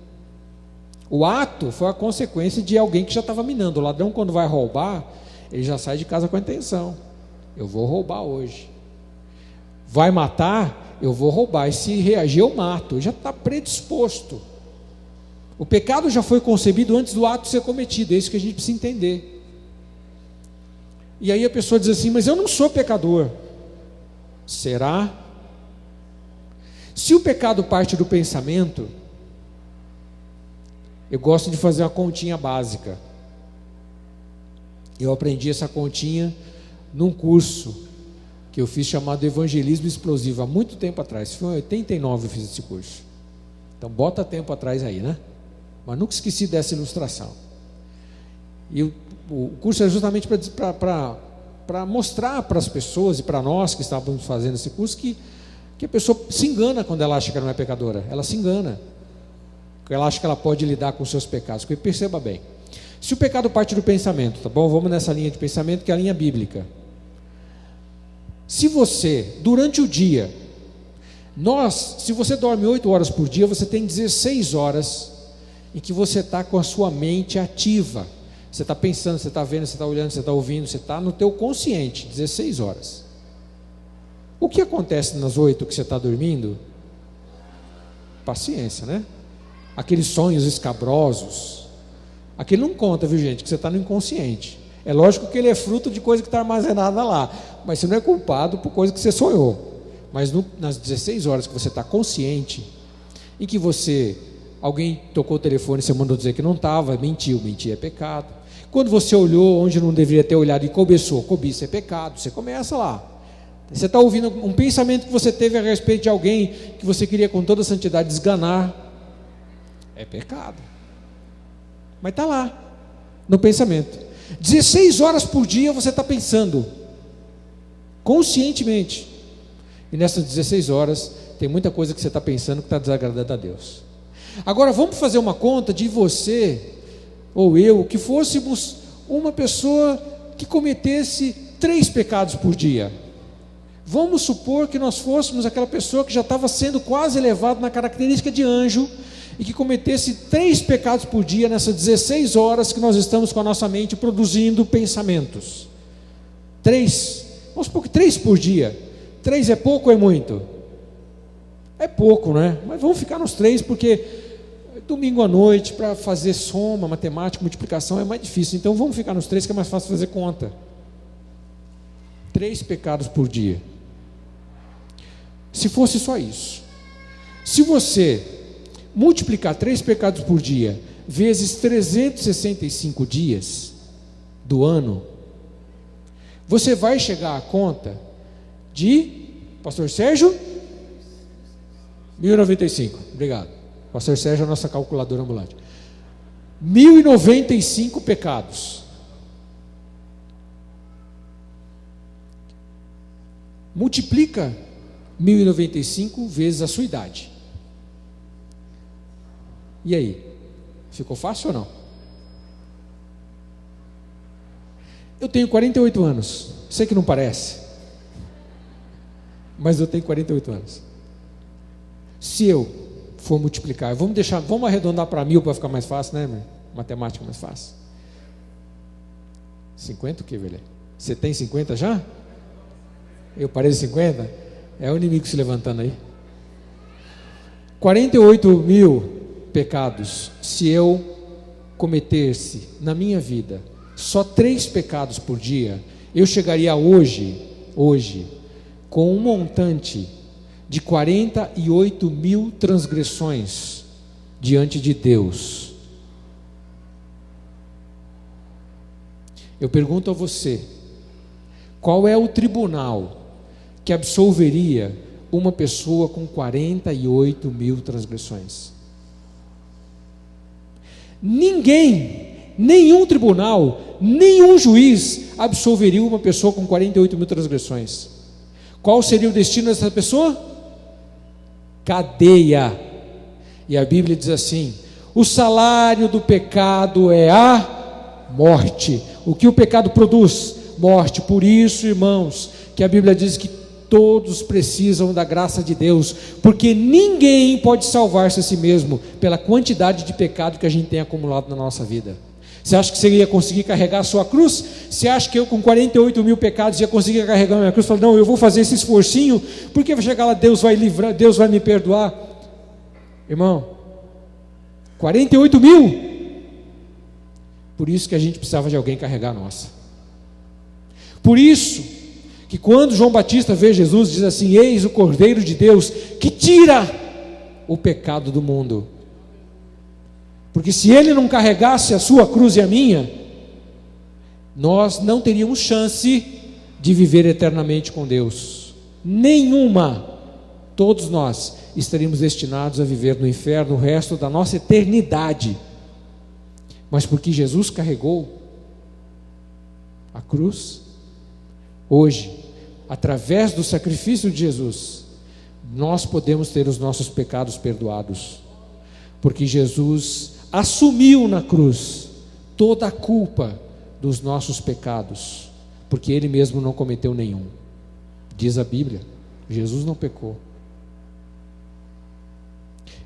O ato foi a consequência de alguém que já estava minando. O ladrão, quando vai roubar, ele já sai de casa com a intenção: eu vou roubar hoje. Vai matar, eu vou roubar. E se reagir, eu mato. Ele já está predisposto. O pecado já foi concebido antes do ato ser cometido. É isso que a gente precisa entender. E aí a pessoa diz assim: mas eu não sou pecador. Será? Se o pecado parte do pensamento, eu gosto de fazer uma continha básica. Eu aprendi essa continha num curso que eu fiz chamado Evangelismo Explosivo, há muito tempo atrás. Foi em 89 eu fiz esse curso. Então bota tempo atrás aí, né? Mas nunca esqueci dessa ilustração. E o curso é justamente para mostrar para as pessoas e para nós que estávamos fazendo esse curso que a pessoa se engana quando ela acha que ela não é pecadora. Ela se engana. Ela acha que ela pode lidar com os seus pecados. Porque perceba bem, se o pecado parte do pensamento, tá bom? Vamos nessa linha de pensamento que é a linha bíblica. Se você, durante o dia, se você dorme 8 horas por dia, você tem 16 horas em que você está com a sua mente ativa. Você está pensando, você está vendo, você está olhando, você está ouvindo, você está no teu consciente, 16 horas. O que acontece nas 8 que você está dormindo? Paciência, né? Aqueles sonhos escabrosos, aquele não conta, viu gente, que você está no inconsciente. É lógico que ele é fruto de coisa que está armazenada lá, mas você não é culpado por coisa que você sonhou. Mas nas 16 horas que você está consciente, em que alguém tocou o telefone e você mandou dizer que não estava, mentir é pecado. Quando você olhou onde não deveria ter olhado e cobiça é pecado. Você começa lá. Você está ouvindo um pensamento que você teve a respeito de alguém que você queria com toda a santidade desganar, é pecado. Mas está lá, no pensamento. 16 horas por dia você está pensando, conscientemente. E nessas 16 horas, tem muita coisa que você está pensando que está desagradando a Deus. Agora vamos fazer uma conta de você ou eu, que fôssemos uma pessoa que cometesse 3 pecados por dia. Vamos supor que nós fôssemos aquela pessoa que já estava sendo quase elevada na característica de anjo e que cometesse 3 pecados por dia nessas 16 horas que nós estamos com a nossa mente produzindo pensamentos. 3, vamos supor que 3 por dia. 3 é pouco ou é muito? É pouco, né? Mas vamos ficar nos 3 porque domingo à noite para fazer soma, matemática, multiplicação é mais difícil. Então vamos ficar nos 3 que é mais fácil fazer conta. 3 pecados por dia. Se fosse só isso, se você multiplicar 3 pecados por dia vezes 365 dias do ano, você vai chegar à conta de, pastor Sérgio, 1095, obrigado, pastor Sérgio é a nossa calculadora ambulante, 1095 pecados. Multiplica 1095 vezes a sua idade. E aí? Ficou fácil ou não? Eu tenho 48 anos. Sei que não parece, mas eu tenho 48 anos. Se eu for multiplicar, vamos arredondar para 1000 para ficar mais fácil, né? Matemática mais fácil. 50 o que, velho? Você tem 50 já? Eu parei de 50? É o inimigo se levantando aí. 48 mil pecados. Se eu cometesse na minha vida só 3 pecados por dia, eu chegaria hoje com um montante de 48 mil transgressões diante de Deus. Eu pergunto a você, qual é o tribunal que absolveria uma pessoa com 48 mil transgressões? Ninguém, nenhum tribunal, nenhum juiz absolveria uma pessoa com 48 mil transgressões. Qual seria o destino dessa pessoa? Cadeia. E a Bíblia diz assim: o salário do pecado é a morte. O que o pecado produz? Morte. Por isso, irmãos, que a Bíblia diz que todos precisam da graça de Deus, porque ninguém pode salvar-se a si mesmo pela quantidade de pecado que a gente tem acumulado na nossa vida. Você acha que você ia conseguir carregar a sua cruz? Você acha que eu com 48 mil pecados ia conseguir carregar a minha cruz? Fala, não, eu vou fazer esse esforcinho, porque vai chegar lá, Deus vai livrar, Deus vai me perdoar. Irmão, 48 mil. Por isso que a gente precisava de alguém carregar a nossa. Por isso que quando João Batista vê Jesus, diz assim: eis o Cordeiro de Deus que tira o pecado do mundo. Porque se ele não carregasse a sua cruz e a minha, nós não teríamos chance de viver eternamente com Deus. Nenhuma. Todos nós estaríamos destinados a viver no inferno o resto da nossa eternidade. Mas porque Jesus carregou a cruz, hoje, através do sacrifício de Jesus, nós podemos ter os nossos pecados perdoados, porque Jesus assumiu na cruz toda a culpa dos nossos pecados, porque Ele mesmo não cometeu nenhum. Diz a Bíblia, Jesus não pecou.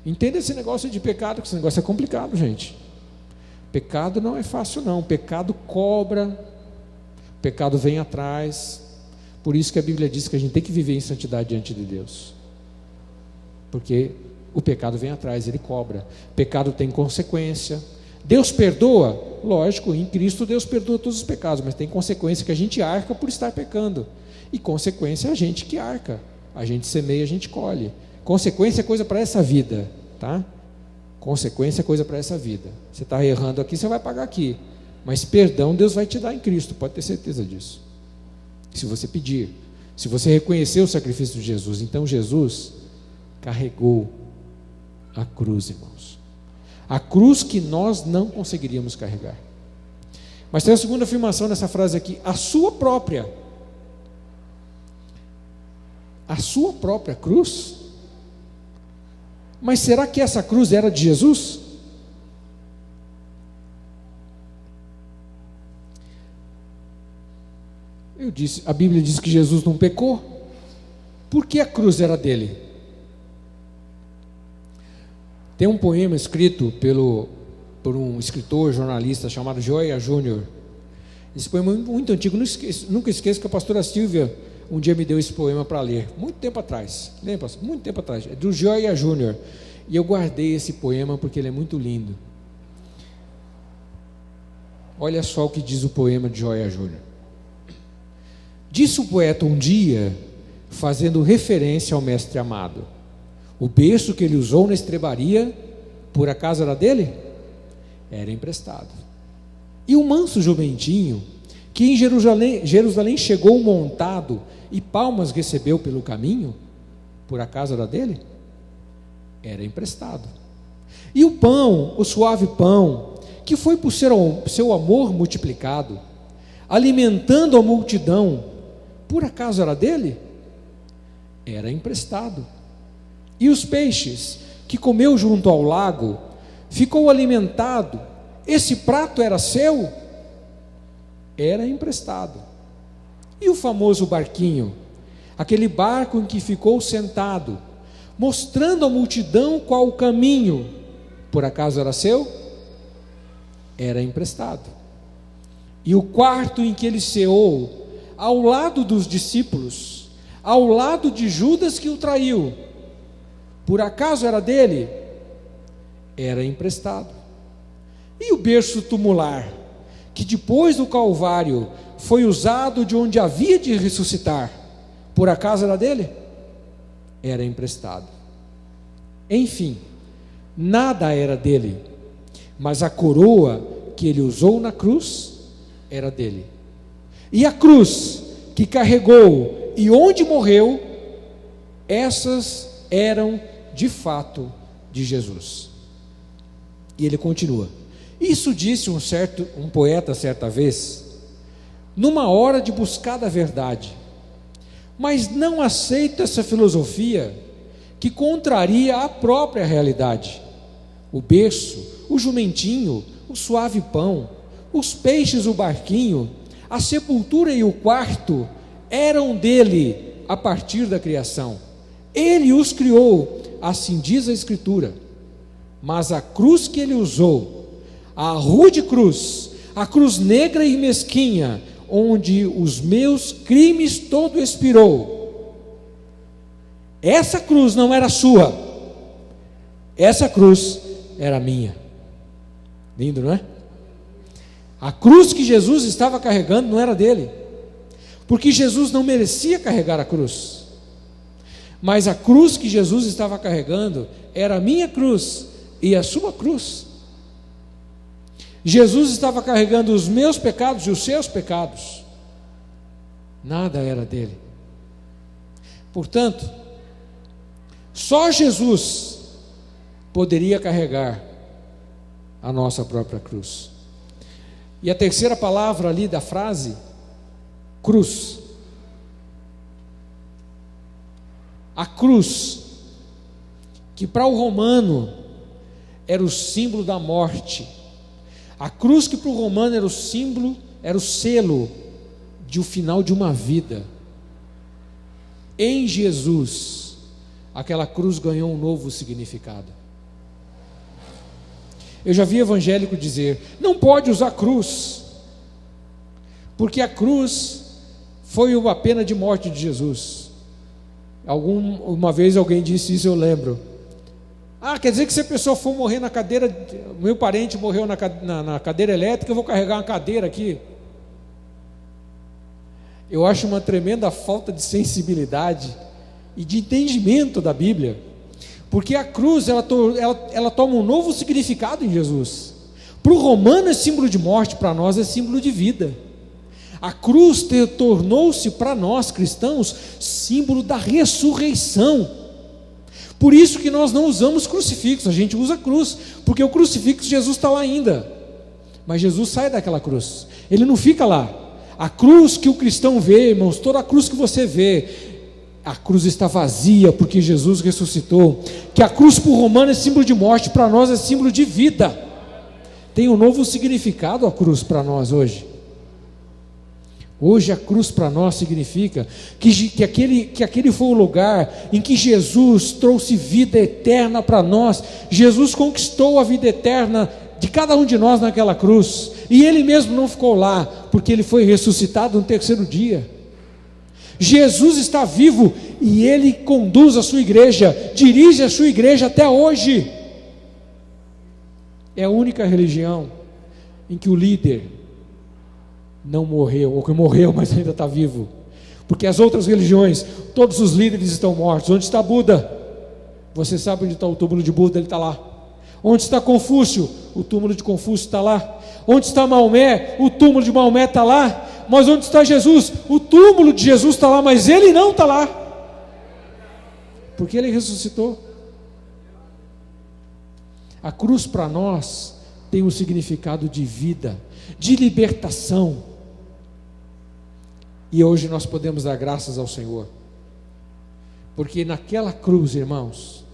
Entenda esse negócio de pecado, que esse negócio é complicado, gente. Pecado não é fácil não, pecado cobra, pecado vem atrás. Por isso que a Bíblia diz que a gente tem que viver em santidade diante de Deus, porque o pecado vem atrás, ele cobra. Pecado tem consequência. Deus perdoa? Lógico, em Cristo Deus perdoa todos os pecados, mas tem consequência que a gente arca por estar pecando, e consequência é a gente que arca. A gente semeia, a gente colhe. Consequência é coisa para essa vida, tá? Consequência é coisa para essa vida. Você está errando aqui, você vai pagar aqui, mas perdão Deus vai te dar em Cristo, pode ter certeza disso. Se você pedir, se você reconhecer o sacrifício de Jesus. Então Jesus carregou a cruz, irmãos, a cruz que nós não conseguiríamos carregar. Mas tem a segunda afirmação nessa frase aqui: a sua própria cruz. Mas será que essa cruz era de Jesus? A Bíblia diz que Jesus não pecou. Por que a cruz era dele? Tem um poema escrito por um escritor, jornalista chamado Gioia Júnior. Esse poema é muito antigo, nunca esqueço que a pastora Silvia um dia me deu esse poema para ler, muito tempo atrás. Lembra? Muito tempo atrás. É do Gioia Júnior. E eu guardei esse poema porque ele é muito lindo. Olha só o que diz o poema de Gioia Júnior. Disse o poeta um dia, fazendo referência ao mestre amado: o berço que ele usou na estrebaria, por acaso era dele? Era emprestado. E o manso jumentinho, que em Jerusalém chegou montado e palmas recebeu pelo caminho, por acaso era dele? Era emprestado. E o pão, o suave pão, que foi por seu amor multiplicado, alimentando a multidão, por acaso era dele? Era emprestado. E os peixes, que comeu junto ao lago, ficou alimentado, esse prato era seu? Era emprestado. E o famoso barquinho, aquele barco em que ficou sentado, mostrando à multidão qual o caminho, por acaso era seu? Era emprestado. E o quarto em que ele ceou, ao lado dos discípulos, ao lado de Judas que o traiu, por acaso era dele? Era emprestado. E o berço tumular, que depois do Calvário foi usado de onde havia de ressuscitar, por acaso era dele? Era emprestado. Enfim, nada era dele, mas a coroa que ele usou na cruz era dele. E a cruz que carregou e onde morreu, essas eram de fato de Jesus. E ele continua: isso disse um poeta certa vez, numa hora de buscar a verdade, mas não aceito essa filosofia que contraria a própria realidade. O berço, o jumentinho, o suave pão, os peixes, o barquinho, a sepultura e o quarto eram dele a partir da criação. Ele os criou, assim diz a Escritura. Mas a cruz que ele usou, a rude cruz, a cruz negra e mesquinha, onde os meus crimes todo expirou, essa cruz não era sua, essa cruz era minha. Lindo, não é? A cruz que Jesus estava carregando não era dele, porque Jesus não merecia carregar a cruz, mas a cruz que Jesus estava carregando era a minha cruz e a sua cruz. Jesus estava carregando os meus pecados e os seus pecados, nada era dele. Portanto, só Jesus poderia carregar a nossa própria cruz. E a terceira palavra ali da frase, cruz. A cruz, que para o romano era o símbolo da morte. A cruz que para o romano era o símbolo, era o selo de o final de uma vida. Em Jesus, aquela cruz ganhou um novo significado. Eu já vi evangélico dizer: não pode usar cruz, porque a cruz foi a pena de morte de Jesus. Uma vez alguém disse isso, eu lembro. Quer dizer que se a pessoa for morrer na cadeira, meu parente morreu na cadeira elétrica, eu vou carregar uma cadeira aqui. Eu acho uma tremenda falta de sensibilidade e de entendimento da Bíblia, porque a cruz ela toma um novo significado em Jesus. Para o romano é símbolo de morte, para nós é símbolo de vida. A cruz tornou-se para nós cristãos símbolo da ressurreição. Por isso que nós não usamos crucifixo, a gente usa cruz, porque o crucifixo Jesus está lá ainda, mas Jesus sai daquela cruz, ele não fica lá. A cruz que o cristão vê, irmãos, toda a cruz que você vê, a cruz está vazia porque Jesus ressuscitou, que a cruz para o romano é símbolo de morte, para nós é símbolo de vida. Tem um novo significado a cruz para nós hoje. Hoje a cruz para nós significa que aquele foi o lugar em que Jesus trouxe vida eterna para nós. Jesus conquistou a vida eterna de cada um de nós naquela cruz, e Ele mesmo não ficou lá, porque Ele foi ressuscitado no terceiro dia. Jesus está vivo e Ele conduz a sua igreja, dirige a sua igreja até hoje. É a única religião em que o líder não morreu, ou que morreu, mas ainda está vivo. Porque as outras religiões, todos os líderes estão mortos. Onde está Buda? Você sabe onde está o túmulo de Buda? Ele está lá. Onde está Confúcio? O túmulo de Confúcio está lá. Onde está Maomé? O túmulo de Maomé está lá. Mas onde está Jesus? O túmulo de Jesus está lá, mas Ele não está lá, porque Ele ressuscitou. A cruz para nós tem um significado de vida, de libertação, e hoje nós podemos dar graças ao Senhor, porque naquela cruz, irmãos,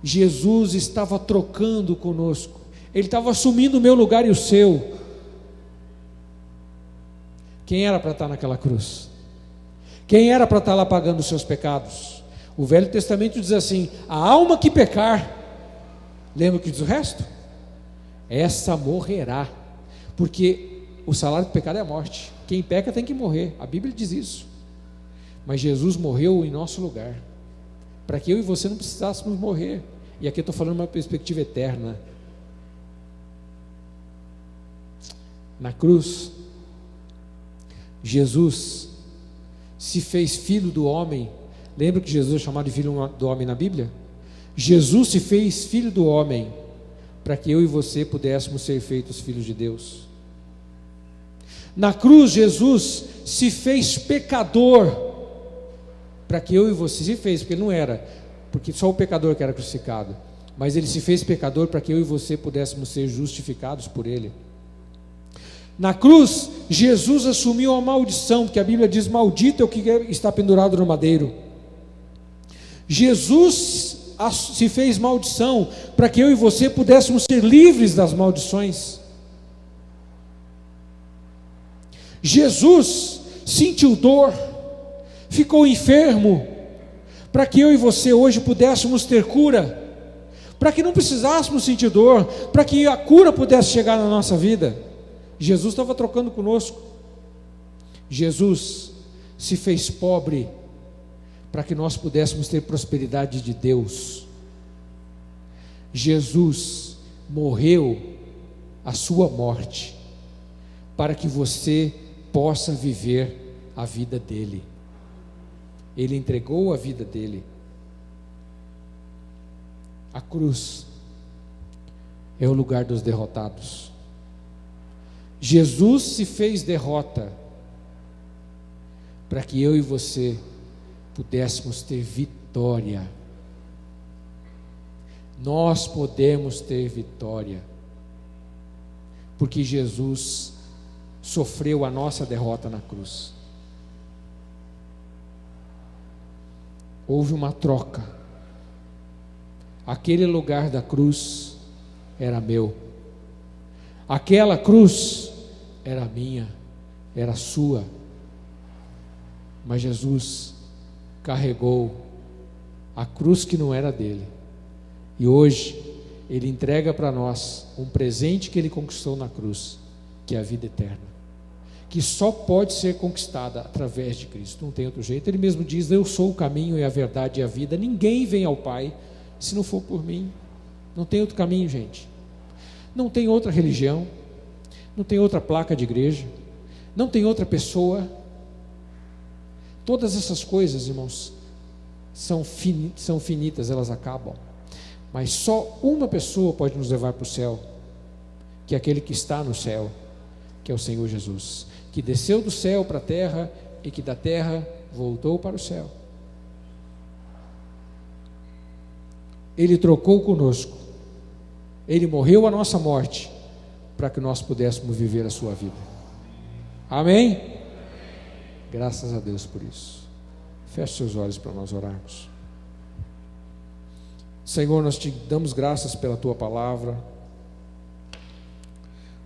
Jesus estava trocando conosco, Ele estava assumindo o meu lugar e o seu. Quem era para estar naquela cruz? Quem era para estar lá pagando os seus pecados? O Velho Testamento diz assim: a alma que pecar, lembra o que diz o resto? Essa morrerá, porque o salário do pecado é a morte. Quem peca tem que morrer, a Bíblia diz isso. Mas Jesus morreu em nosso lugar, para que eu e você não precisássemos morrer. E aqui eu estou falando uma perspectiva eterna. Na cruz, Jesus se fez filho do homem. Lembra que Jesus é chamado de filho do homem na Bíblia? Jesus se fez filho do homem para que eu e você pudéssemos ser feitos filhos de Deus. Na cruz, Jesus se fez pecador para que eu e você, se fez, porque ele não era, porque só o pecador que era crucificado, mas ele se fez pecador para que eu e você pudéssemos ser justificados por ele. Na cruz, Jesus assumiu a maldição, porque a Bíblia diz: maldito é o que está pendurado no madeiro. Jesus se fez maldição para que eu e você pudéssemos ser livres das maldições. Jesus sentiu dor, ficou enfermo, para que eu e você hoje pudéssemos ter cura, para que não precisássemos sentir dor, para que a cura pudesse chegar na nossa vida. Jesus estava trocando conosco. Jesus se fez pobre para que nós pudéssemos ter prosperidade de Deus. Jesus morreu a sua morte para que você possa viver a vida dele. Ele entregou a vida dele. A cruz é o lugar dos derrotados. Jesus se fez derrota para que eu e você pudéssemos ter vitória. Nós podemos ter vitória, porque Jesus sofreu a nossa derrota na cruz. Houve uma troca. Aquele lugar da cruz era meu, aquela cruz era minha, era sua, mas Jesus carregou a cruz que não era dele, e hoje Ele entrega para nós um presente que Ele conquistou na cruz, que é a vida eterna, que só pode ser conquistada através de Cristo, não tem outro jeito. Ele mesmo diz: eu sou o caminho e a verdade e a vida, ninguém vem ao Pai se não for por mim. Não tem outro caminho, gente. Não tem outra religião, não tem outra placa de igreja, não tem outra pessoa. Todas essas coisas, irmãos, são finitas, elas acabam. Mas só uma pessoa pode nos levar para o céu, que é aquele que está no céu, que é o Senhor Jesus, que desceu do céu para a terra e que da terra voltou para o céu. Ele trocou conosco, Ele morreu a nossa morte para que nós pudéssemos viver a sua vida. Amém? Graças a Deus por isso. Feche seus olhos para nós orarmos. Senhor, nós te damos graças pela tua palavra,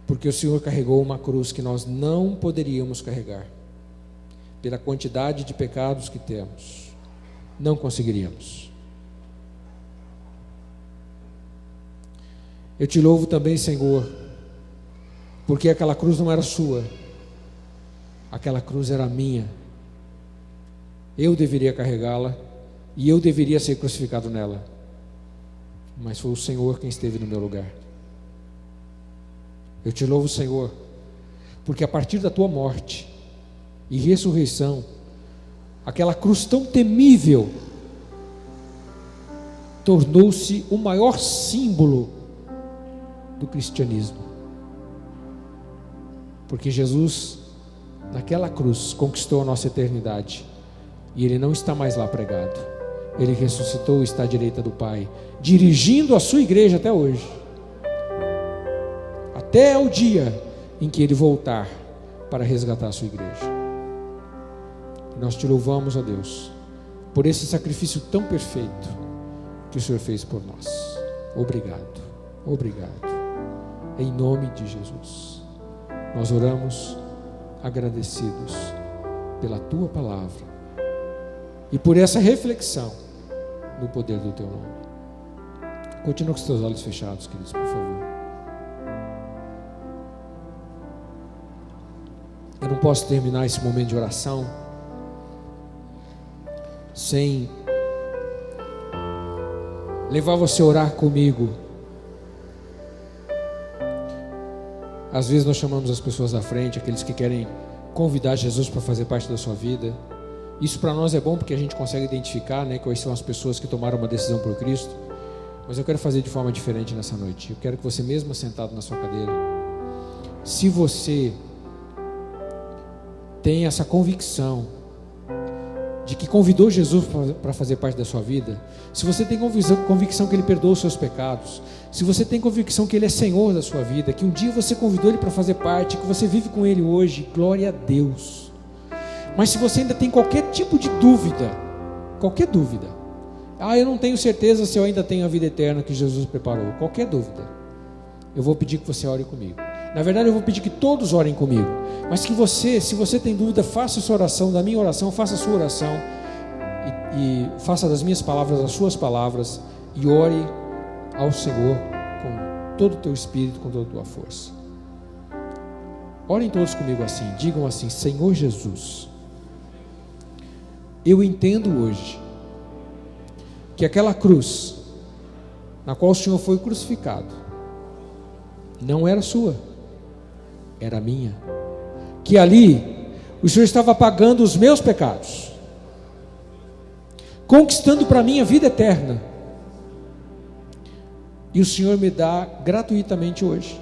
porque o Senhor carregou uma cruz que nós não poderíamos carregar, pela quantidade de pecados que temos, não conseguiríamos. Eu te louvo também, Senhor, porque aquela cruz não era sua, aquela cruz era minha. Eu deveria carregá-la e eu deveria ser crucificado nela, mas foi o Senhor quem esteve no meu lugar. Eu te louvo, Senhor, porque a partir da tua morte e ressurreição, aquela cruz tão temível tornou-se o maior símbolo do cristianismo, porque Jesus naquela cruz conquistou a nossa eternidade e Ele não está mais lá pregado. Ele ressuscitou e está à direita do Pai, dirigindo a sua igreja até hoje, até o dia em que Ele voltar para resgatar a sua igreja. Nós te louvamos, ó Deus, por esse sacrifício tão perfeito que o Senhor fez por nós. Obrigado, obrigado. Em nome de Jesus, nós oramos agradecidos pela tua palavra e por essa reflexão no poder do teu nome. Continua com os teus olhos fechados, queridos, por favor. Eu não posso terminar esse momento de oração sem levar você a orar comigo. Às vezes nós chamamos as pessoas à frente, aqueles que querem convidar Jesus para fazer parte da sua vida. Isso para nós é bom porque a gente consegue identificar, quais são as pessoas que tomaram uma decisão por Cristo. Mas eu quero fazer de forma diferente nessa noite. Eu quero que você, mesmo sentado na sua cadeira, se você tem essa convicção de que convidou Jesus para fazer parte da sua vida, se você tem convicção que Ele perdoa os seus pecados, se você tem convicção que Ele é Senhor da sua vida, que um dia você convidou Ele para fazer parte, que você vive com Ele hoje, glória a Deus. Mas se você ainda tem qualquer tipo de dúvida, eu não tenho certeza se eu ainda tenho a vida eterna que Jesus preparou, qualquer dúvida, eu vou pedir que você ore comigo. Na verdade eu vou pedir que todos orem comigo, mas que você, se você tem dúvida, faça a sua oração, da minha oração, faça a sua oração e faça das minhas palavras as suas palavras e ore ao Senhor com todo o teu espírito, com toda a tua força. Orem todos comigo assim, digam assim: Senhor Jesus, eu entendo hoje que aquela cruz na qual o Senhor foi crucificado não era sua, era minha, que ali o Senhor estava pagando os meus pecados, conquistando para mim a vida eterna, e o Senhor me dá gratuitamente hoje.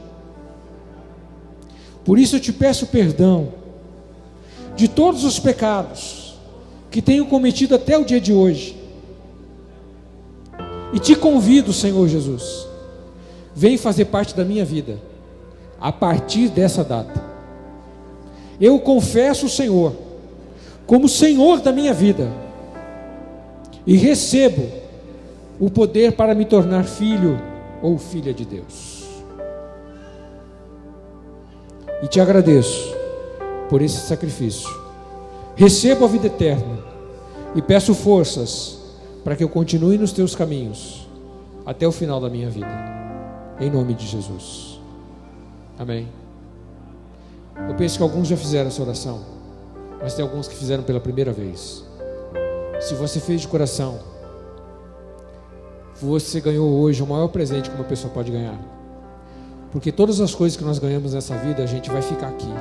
Por isso eu te peço perdão de todos os pecados que tenho cometido até o dia de hoje, e te convido, Senhor Jesus, vem fazer parte da minha vida a partir dessa data. Eu confesso o Senhor como Senhor da minha vida e recebo o poder para me tornar filho ou filha de Deus. E te agradeço por esse sacrifício. Recebo a vida eterna e peço forças para que eu continue nos teus caminhos até o final da minha vida, em nome de Jesus, amém. Eu penso que alguns já fizeram essa oração, mas tem alguns que fizeram pela primeira vez. Se você fez de coração, você ganhou hoje o maior presente que uma pessoa pode ganhar, porque todas as coisas que nós ganhamos nessa vida, a gente vai ficar aqui.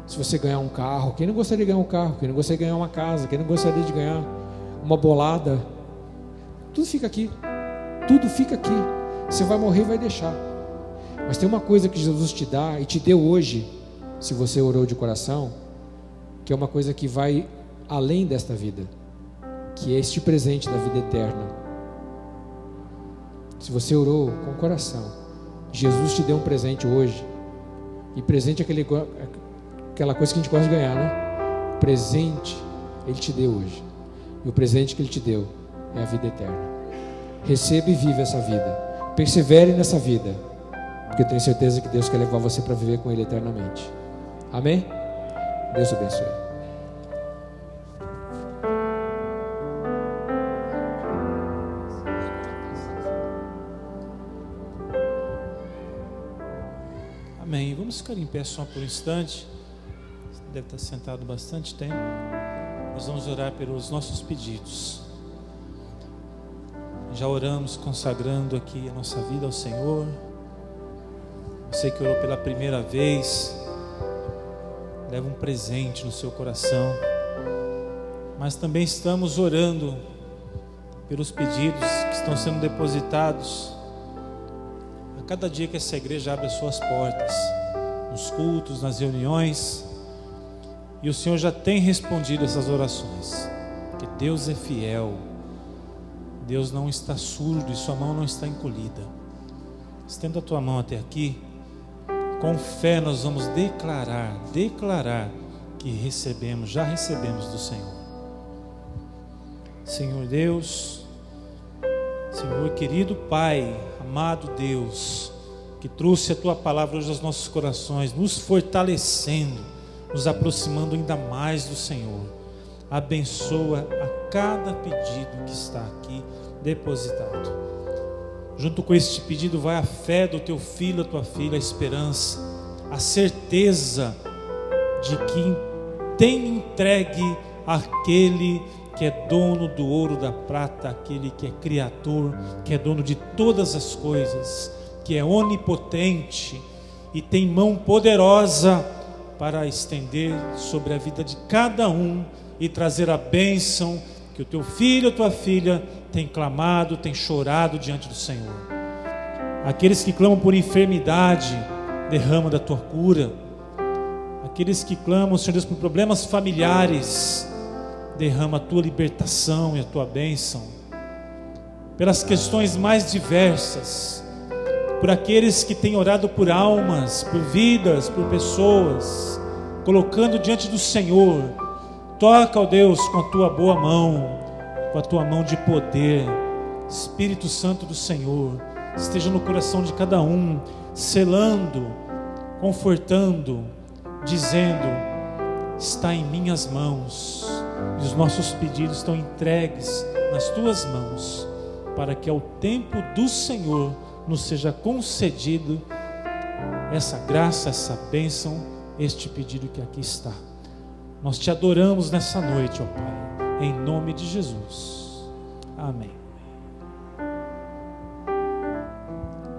Se você ganhar um carro, quem não gostaria de ganhar um carro? Quem não gostaria de ganhar uma casa? Quem não gostaria de ganhar uma bolada? Tudo fica aqui, tudo fica aqui. Você vai morrer e vai deixar. Mas tem uma coisa que Jesus te dá e te deu hoje, se você orou de coração, que é uma coisa que vai além desta vida, que é este presente da vida eterna. Se você orou com o coração, Jesus te deu um presente hoje. E presente é aquela coisa que a gente gosta de ganhar, né? Presente Ele te deu hoje. E o presente que Ele te deu é a vida eterna. Receba e viva essa vida. Persevere nessa vida, porque eu tenho certeza que Deus quer levar você para viver com Ele eternamente. Amém? Deus abençoe.
Amém. Vamos ficar em pé só por um instante. Você deve estar sentado bastante tempo. Nós vamos orar pelos nossos pedidos. Já oramos consagrando aqui a nossa vida ao Senhor. Você que orou pela primeira vez, leva um presente no seu coração. Mas também estamos orando pelos pedidos que estão sendo depositados a cada dia que essa igreja abre as suas portas, nos cultos, nas reuniões. E o Senhor já tem respondido essas orações, porque Deus é fiel. Deus não está surdo e sua mão não está encolhida. Estenda a tua mão até aqui. Com fé nós vamos declarar que já recebemos do Senhor. Senhor Deus, Senhor querido Pai, amado Deus, que trouxe a tua palavra hoje aos nossos corações, nos fortalecendo, nos aproximando ainda mais do Senhor. Abençoa a cada pedido que está aqui depositado. Junto com este pedido vai a fé do teu filho, da tua filha, a esperança, a certeza de que tem entregue aquele que é dono do ouro, da prata, aquele que é criador, que é dono de todas as coisas, que é onipotente e tem mão poderosa para estender sobre a vida de cada um e trazer a bênção que o teu filho, a tua filha tem clamado, tem chorado diante do Senhor. Aqueles que clamam por enfermidade, derrama da tua cura. Aqueles que clamam, Senhor Deus, por problemas familiares, derrama a tua libertação e a tua bênção. Pelas questões mais diversas, por aqueles que têm orado por almas, por vidas, por pessoas, colocando diante do Senhor, toca, ó Deus, com a tua boa mão, com a tua mão de poder. Espírito Santo do Senhor, esteja no coração de cada um, selando, confortando, dizendo: está em minhas mãos, e os nossos pedidos estão entregues nas tuas mãos, para que ao tempo do Senhor nos seja concedido essa graça, essa bênção, este pedido que aqui está. Nós te adoramos nessa noite, ó Pai, em nome de Jesus. Amém.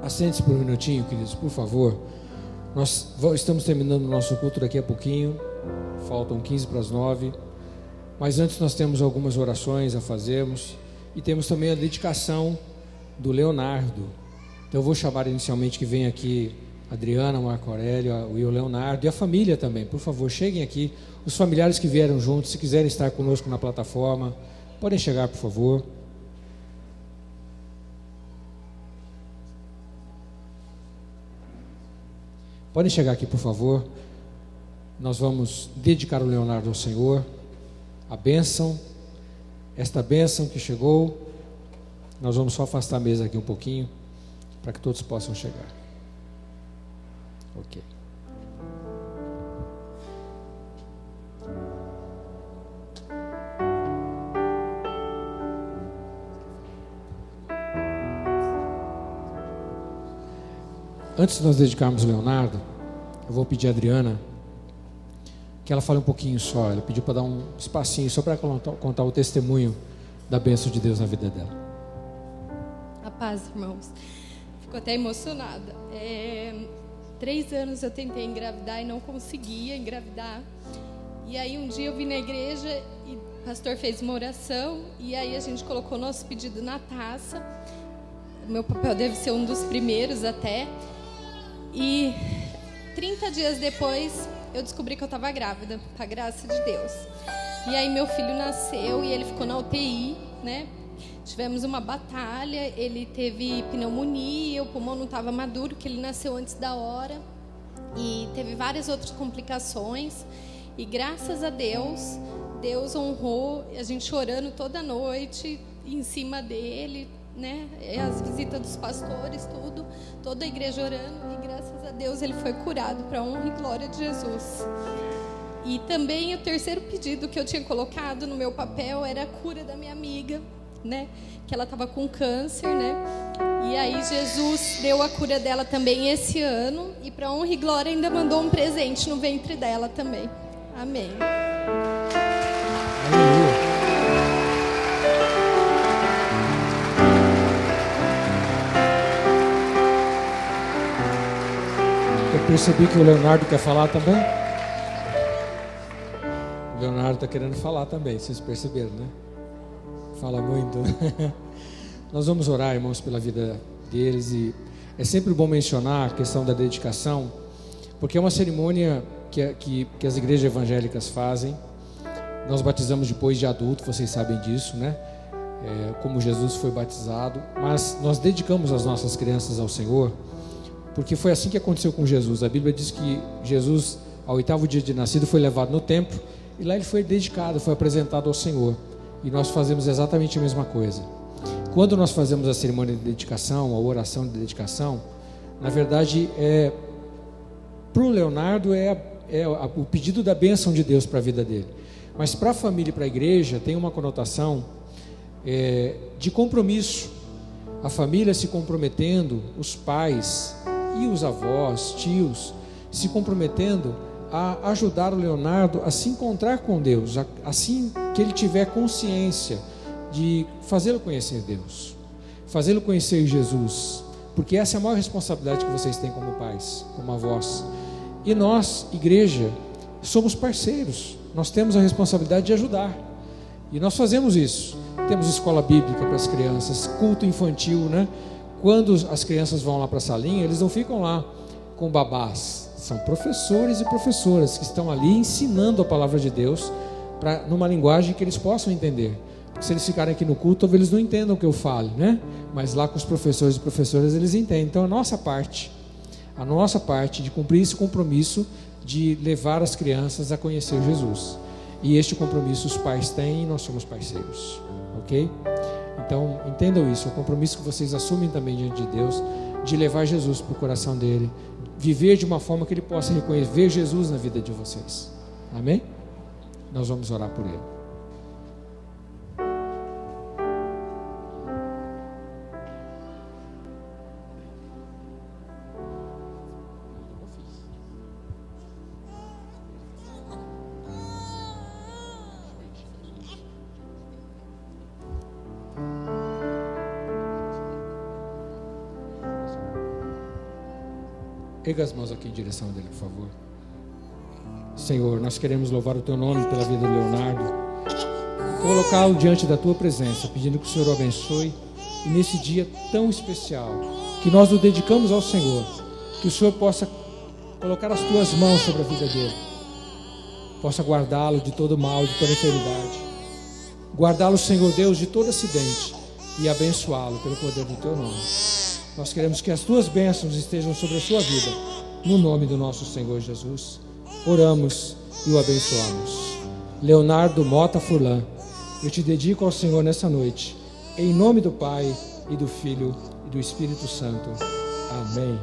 Assente-se por um minutinho, queridos, por favor. Nós estamos terminando o nosso culto daqui a pouquinho. Faltam 15 para as 9. Mas antes nós temos algumas orações a fazermos. E temos também a dedicação do Leonardo. Então eu vou chamar inicialmente que vem aqui a Adriana, o Marco Aurélio e o Leonardo. E a família também, por favor, cheguem aqui. Os familiares que vieram juntos, se quiserem estar conosco na plataforma, podem chegar, por favor. Podem chegar aqui, por favor. Nós vamos dedicar o Leonardo ao Senhor. A bênção, esta bênção que chegou. Nós vamos só afastar a mesa aqui um pouquinho, para que todos possam chegar. Ok. Antes de nós dedicarmos o Leonardo, eu vou pedir a Adriana que ela fale um pouquinho só. Ela pediu para dar um espacinho só para contar o testemunho da bênção de Deus na vida dela.
A paz, irmãos. Fico até emocionada. 3 anos eu tentei engravidar e não conseguia engravidar. E aí um dia eu vim na igreja e o pastor fez uma oração. E aí a gente colocou nosso pedido na taça. O meu papel deve ser um dos primeiros até. E 30 dias depois eu descobri que eu estava grávida, com a graça de Deus. E aí meu filho nasceu e ele ficou na UTI, né? Tivemos uma batalha, ele teve pneumonia, o pulmão não estava maduro, que ele nasceu antes da hora. E teve várias outras complicações. E graças a Deus, Deus honrou, a gente chorando toda noite em cima dele, né? As visitas dos pastores, tudo, toda a igreja orando, e graças a Deus ele foi curado, para a honra e glória de Jesus. E também o terceiro pedido que eu tinha colocado no meu papel era a cura da minha amiga, né? Que ela estava com câncer, né? E aí Jesus deu a cura dela também esse ano, e para honra e glória ainda mandou um presente no ventre dela também. Amém.
Eu percebi que o Leonardo quer falar também. O Leonardo está querendo falar também, vocês perceberam, né? Fala muito. Nós vamos orar, irmãos, pela vida deles, e é sempre bom mencionar a questão da dedicação, porque é uma cerimônia que as igrejas evangélicas fazem. Nós batizamos depois de adulto, vocês sabem disso, né? Como Jesus foi batizado, mas nós dedicamos as nossas crianças ao Senhor, porque foi assim que aconteceu com Jesus. A Bíblia diz que Jesus, ao 8º dia de nascido, foi levado no templo, e lá ele foi dedicado, foi apresentado ao Senhor. E nós fazemos exatamente a mesma coisa. Quando nós fazemos a cerimônia de dedicação, a oração de dedicação, na verdade, para o Leonardo o pedido da bênção de Deus para a vida dele. Mas para a família e para a igreja tem uma conotação de compromisso. A família se comprometendo, os pais e os avós, tios, se comprometendo a ajudar o Leonardo a se encontrar com Deus, assim que ele tiver consciência de fazê-lo conhecer Deus, fazê-lo conhecer Jesus, porque essa é a maior responsabilidade que vocês têm como pais, como avós. E nós, igreja, somos parceiros, nós temos a responsabilidade de ajudar, e nós fazemos isso. Temos escola bíblica para as crianças, culto infantil, né? Quando as crianças vão lá para a salinha, eles não ficam lá com babás, são professores e professoras que estão ali ensinando a palavra de Deus numa linguagem que eles possam entender. Porque se eles ficarem aqui no culto, talvez eles não entendam o que eu falo, né? Mas lá com os professores e professoras eles entendem. Então a nossa parte de cumprir esse compromisso de levar as crianças a conhecer Jesus. E este compromisso os pais têm e nós somos parceiros, ok? Então entendam isso, é um compromisso que vocês assumem também diante de Deus, de levar Jesus para o coração dele, viver de uma forma que ele possa reconhecer Jesus na vida de vocês. Amém? Nós vamos orar por ele. Erga as mãos aqui em direção dele, por favor. Senhor, nós queremos louvar o teu nome pela vida do Leonardo, colocá-lo diante da tua presença, pedindo que o Senhor o abençoe, e nesse dia tão especial, que nós o dedicamos ao Senhor, que o Senhor possa colocar as tuas mãos sobre a vida dele, possa guardá-lo de todo mal, de toda enfermidade, guardá-lo, Senhor Deus, de todo acidente, e abençoá-lo pelo poder do teu nome. Nós queremos que as tuas bênçãos estejam sobre a sua vida, no nome do nosso Senhor Jesus. Oramos e o abençoamos. Leonardo Mota Furlan, eu te dedico ao Senhor nessa noite, em nome do Pai e do Filho e do Espírito Santo. Amém.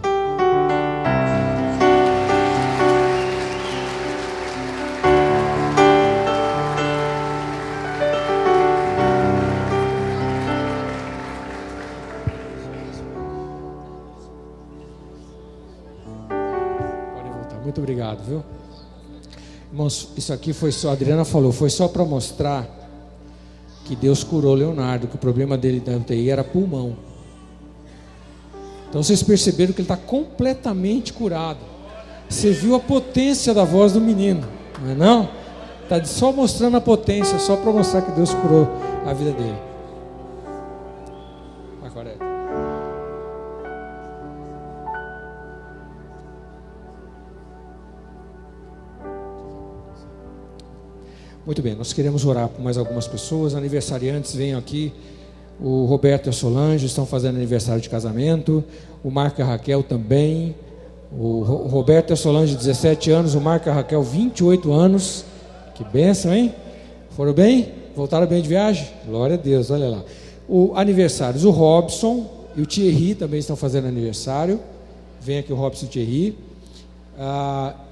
Muito obrigado, viu? Irmãos, isso aqui foi só, a Adriana falou, foi só para mostrar que Deus curou Leonardo, que o problema dele da UTI era pulmão. Então vocês perceberam que ele está completamente curado. Você viu a potência da voz do menino, não é não? Está só mostrando a potência, só para mostrar que Deus curou a vida dele. Agora é. Muito bem, nós queremos orar por mais algumas pessoas. Aniversariantes, venham aqui. O Roberto e a Solange estão fazendo aniversário de casamento. O Marco e a Raquel também. O Roberto e a Solange, 17 anos. O Marco e a Raquel, 28 anos. Que bênção, hein? Foram bem? Voltaram bem de viagem? Glória a Deus, olha lá. O aniversários, o Robson e o Thierry também estão fazendo aniversário. Vem aqui o Robson e o Thierry.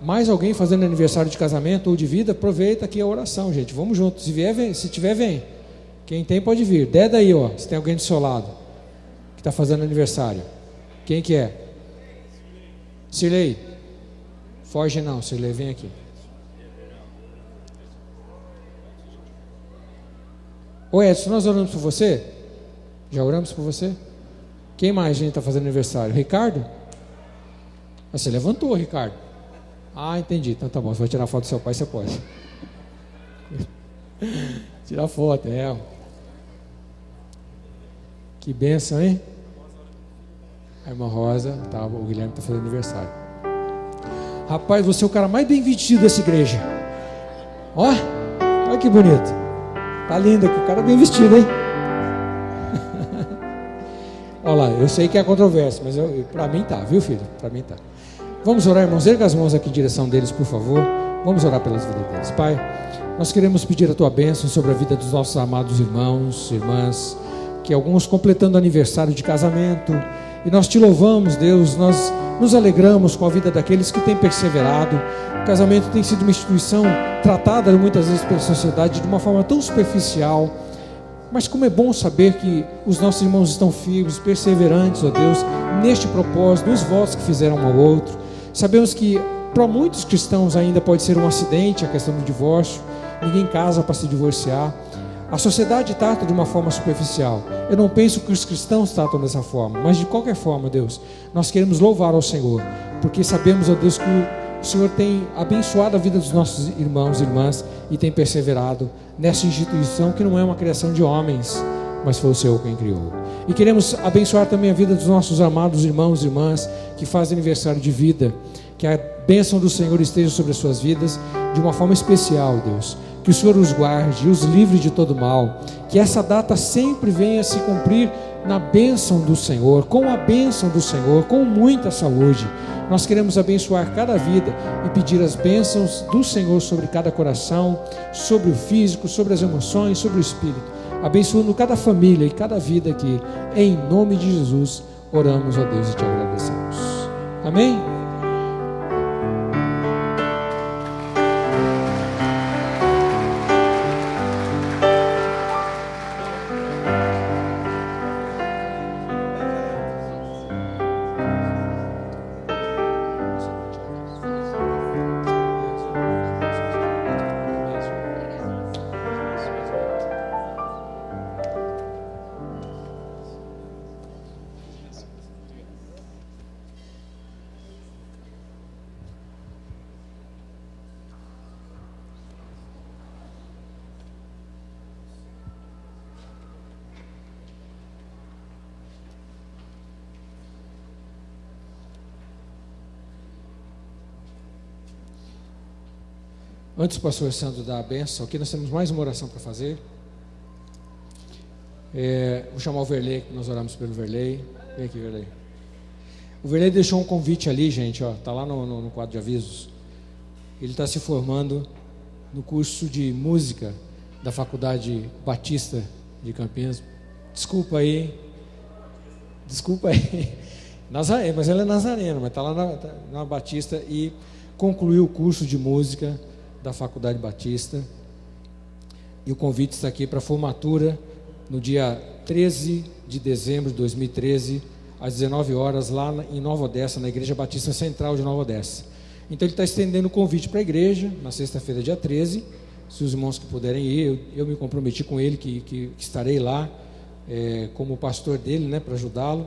Mais alguém fazendo aniversário de casamento ou de vida? Aproveita aqui a oração, gente. Vamos juntos. Se vier, vem. Se tiver, vem. Quem tem pode vir. Deda aí, ó. Se tem alguém do seu lado que está fazendo aniversário. Quem que é? Cirlei. Foge não, Cirlei, vem aqui. Ô Edson, nós oramos por você? Já oramos por você? Quem mais a gente está fazendo aniversário? Ricardo? Você levantou, Ricardo. Entendi. Então tá bom, você vai tirar foto do seu pai, você pode. Tirar foto, Que bênção, hein? A irmã Rosa, tá, o Guilherme está fazendo aniversário. Rapaz, você é o cara mais bem vestido dessa igreja. Olha que bonito. Tá lindo aqui, o cara bem vestido, hein? Olha lá, eu sei que é controvérsia, mas para mim tá, viu, filho? Para mim tá. Vamos orar, irmãos. Erga as mãos aqui em direção deles, por favor. Vamos orar pelas vidas deles. Pai, nós queremos pedir a tua bênção sobre a vida dos nossos amados irmãos, irmãs, que alguns completando aniversário de casamento. E nós te louvamos, Deus, nós nos alegramos com a vida daqueles que têm perseverado. O casamento tem sido uma instituição tratada muitas vezes pela sociedade de uma forma tão superficial. Mas como é bom saber que os nossos irmãos estão firmes, perseverantes, ó Deus, neste propósito, nos votos que fizeram um ao outro. Sabemos que para muitos cristãos ainda pode ser um acidente a questão do divórcio. Ninguém casa para se divorciar. A sociedade trata de uma forma superficial. Eu não penso que os cristãos tratam dessa forma, mas de qualquer forma, Deus, nós queremos louvar ao Senhor, porque sabemos, ó Deus, que o Senhor tem abençoado a vida dos nossos irmãos e irmãs e tem perseverado nessa instituição que não é uma criação de homens, mas foi o Senhor quem criou. E queremos abençoar também a vida dos nossos amados irmãos e irmãs que fazem aniversário de vida. Que a bênção do Senhor esteja sobre as suas vidas de uma forma especial, Deus. Que o Senhor os guarde e os livre de todo mal. Que essa data sempre venha se cumprir na bênção do Senhor, com a bênção do Senhor, com muita saúde. Nós queremos abençoar cada vida e pedir as bênçãos do Senhor sobre cada coração, sobre o físico, sobre as emoções, sobre o espírito. Abençoando cada família e cada vida aqui. Em nome de Jesus, oramos a Deus e te agradecemos. Amém? Antes do pastor Sandro dar a bênção, aqui nós temos mais uma oração para fazer. Vou chamar o Verley, que nós oramos pelo Verley. Vem aqui, Verley. O Verley deixou um convite ali, gente, está lá no quadro de avisos. Ele está se formando no curso de música da Faculdade Batista de Campinas. Desculpa aí. Nazareno, mas ele é nazareno, mas está lá na Batista e concluiu o curso de música da Faculdade Batista, e o convite está aqui para a formatura no dia 13 de dezembro de 2013, às 19 horas, lá em Nova Odessa, na Igreja Batista Central de Nova Odessa. Então ele está estendendo o convite para a igreja, na sexta-feira, dia 13, se os irmãos que puderem ir, eu me comprometi com ele que estarei lá, como pastor dele, né, para ajudá-lo,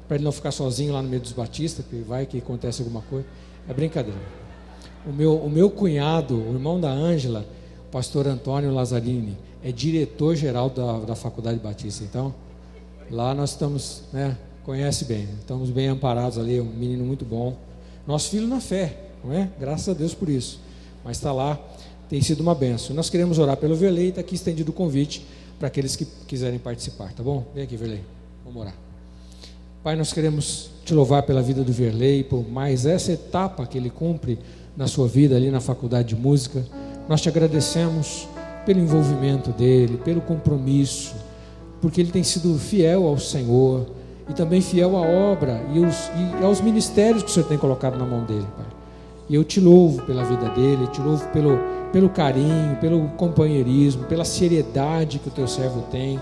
para ele não ficar sozinho lá no meio dos batistas, que vai que acontece alguma coisa. É brincadeira. O meu cunhado, o irmão da Ângela, o pastor Antônio Lazzarini, é diretor-geral da Faculdade Batista. Então, lá nós estamos, né, conhece bem, estamos bem amparados ali, um menino muito bom. Nosso filho na fé, não é? Graças a Deus por isso. Mas está lá, tem sido uma bênção. Nós queremos orar pelo Verley, está aqui estendido o convite para aqueles que quiserem participar, tá bom? Vem aqui, Verley, vamos orar. Pai, nós queremos te louvar pela vida do Verley, por mais essa etapa que ele cumpre na sua vida ali na Faculdade de Música. Nós te agradecemos pelo envolvimento dele, pelo compromisso, porque ele tem sido fiel ao Senhor e também fiel à obra e aos ministérios que o Senhor tem colocado na mão dele, Pai. E eu te louvo pela vida dele, te louvo pelo carinho, pelo companheirismo, pela seriedade que o teu servo tem,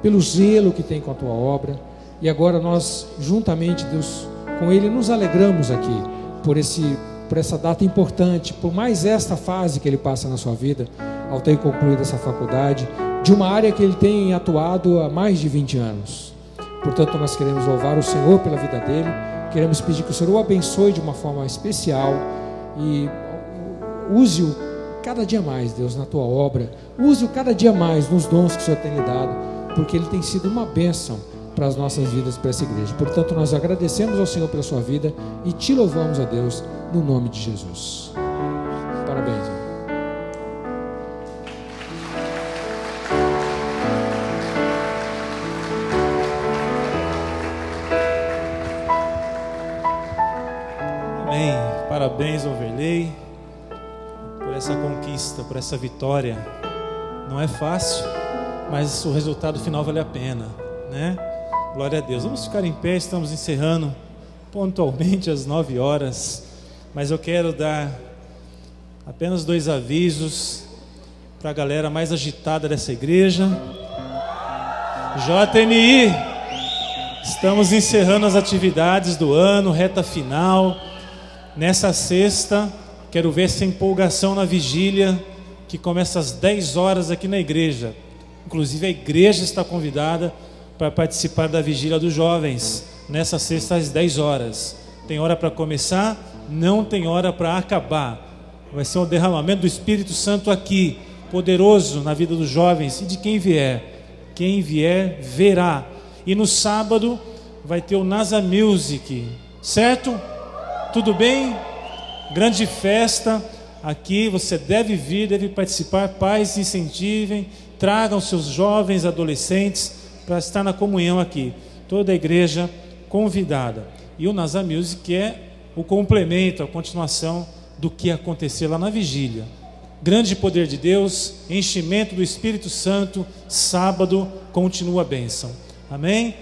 pelo zelo que tem com a tua obra. E agora nós, juntamente, Deus, com ele, nos alegramos aqui por essa data importante, por mais esta fase que ele passa na sua vida, ao ter concluído essa faculdade, de uma área que ele tem atuado há mais de 20 anos. Portanto, nós queremos louvar o Senhor pela vida dele, queremos pedir que o Senhor o abençoe de uma forma especial e use-o cada dia mais, Deus, na tua obra, use-o cada dia mais nos dons que o Senhor tem lhe dado, porque ele tem sido uma bênção para as nossas vidas, para essa igreja. Portanto, nós agradecemos ao Senhor pela sua vida e te louvamos a Deus no nome de Jesus. Parabéns, irmão.
Amém. Parabéns, Overley, por essa conquista, por essa vitória. Não é fácil, mas o resultado final vale a pena, né? Glória a Deus. Vamos ficar em pé, estamos encerrando pontualmente às 9 horas, mas eu quero dar apenas 2 avisos para a galera mais agitada dessa igreja. JMI, estamos encerrando as atividades do ano, reta final. Nessa sexta, quero ver essa empolgação na vigília, que começa às 10 horas aqui na igreja. Inclusive a igreja está convidada para participar da vigília dos jovens, nessa sexta às 10 horas. Tem hora para começar, não tem hora para acabar. Vai ser um derramamento do Espírito Santo aqui, poderoso na vida dos jovens e de quem vier. Quem vier, verá. E no sábado vai ter o NASA Music, certo? Tudo bem? Grande festa aqui, você deve vir, deve participar. Pais, incentivem, tragam seus jovens, adolescentes para estar na comunhão aqui. Toda a igreja convidada. E o NASA Music é o complemento, a continuação do que acontecer lá na vigília. Grande poder de Deus, enchimento do Espírito Santo, sábado continua a bênção. Amém?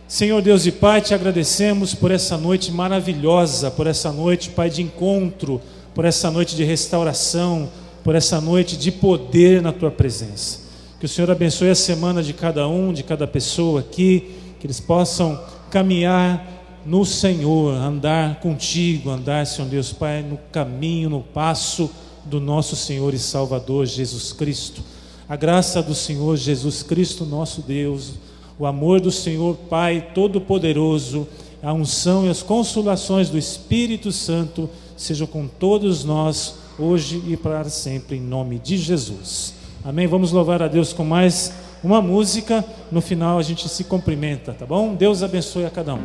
Senhor Deus e Pai, te agradecemos por essa noite maravilhosa, por essa noite, Pai, de encontro, por essa noite de restauração, por essa noite de poder na Tua presença. Que o Senhor abençoe a semana de cada um, de cada pessoa aqui, que eles possam caminhar no Senhor, andar contigo, andar, Senhor Deus, Pai, no caminho, no passo do nosso Senhor e Salvador Jesus Cristo. A graça do Senhor Jesus Cristo, nosso Deus, o amor do Senhor Pai Todo-Poderoso, a unção e as consolações do Espírito Santo sejam com todos nós, hoje e para sempre, em nome de Jesus. Amém? Vamos louvar a Deus com mais uma música. No final a gente se cumprimenta, tá bom? Deus abençoe a cada um.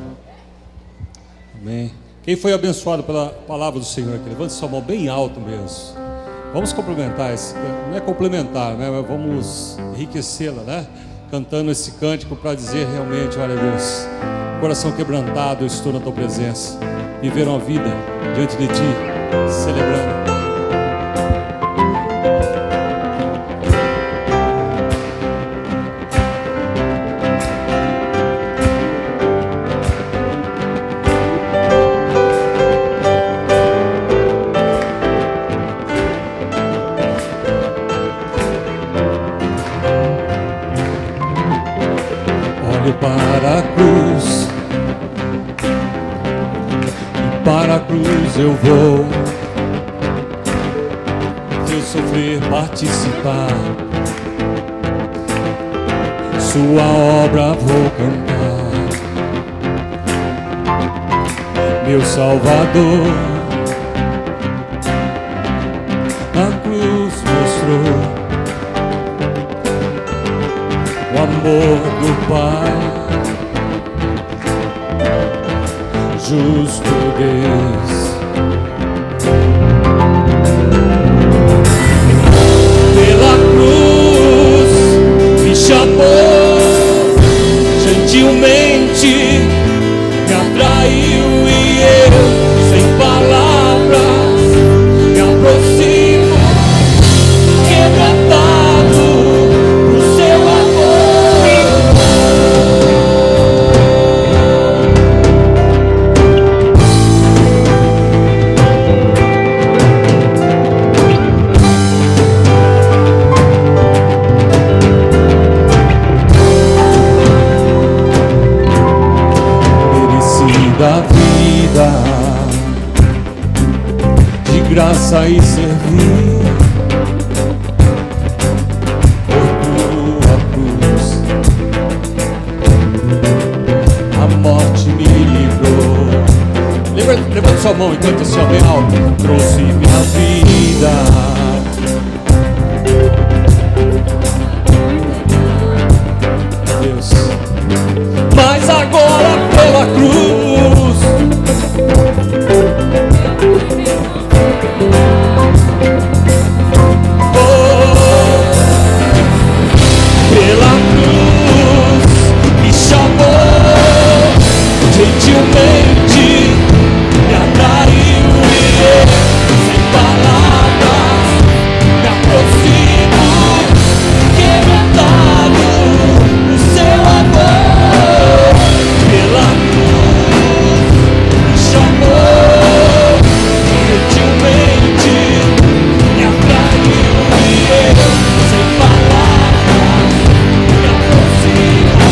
Amém. Quem foi abençoado pela palavra do Senhor aqui? Levante sua mão bem alto mesmo. Vamos complementar, não é complementar, né? Mas vamos enriquecê-la, né? Cantando esse cântico para dizer realmente, olha Deus, coração quebrantado, eu estou na Tua presença. Viver uma vida diante de Ti, celebrando. Para a cruz, e para a cruz eu vou, teu sofrer participar, sua obra vou cantar, meu Salvador, a cruz mostrou o amor do Pai, justo Deus. Pela cruz me chamou, gentilmente me atraiu e eu, sem palavras, me aproximo, quebrantado. da vida, de graça e servir. Por tua cruz, a morte me livrou. Levanta sua mão e canta esse bem alto. Trouxe minha vida, Deus, mas agora pela cruz, pela cruz me chamou, gentilmente me atraiu e eu, sem palavras, me aproximo, quebrantado o seu amor. Pela cruz me chamou, gentilmente me atraiu e eu, sem palavras, me aproximo,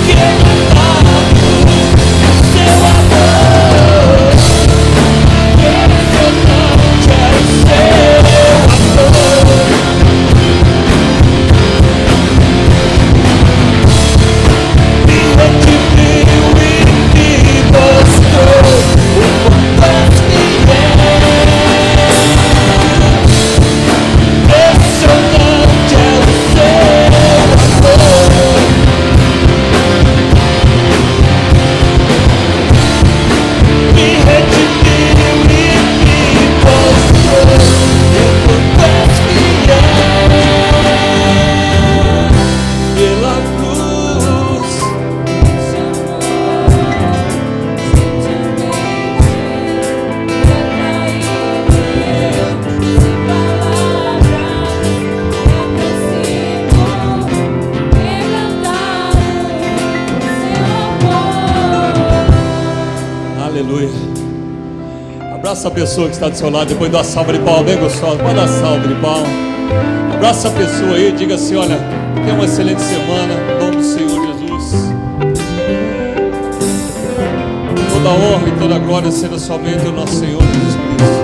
quebrantado o seu amor. Eu não quero ser amor. Me redimiu e me mostrou o quanto és fiel. Esse eu não quero ser amor. Me redimiu e me mostrou o quanto és fiel. Pela cruz aleluia. Abraça a pessoa que está do seu lado, depois dá uma salva de palmas bem gostosa. Pode dar salva de palmas. Abraça a pessoa aí e diga assim: olha, tenha uma excelente semana, em nome do Senhor Jesus. Toda honra e toda glória seja somente o nosso Senhor Jesus Cristo.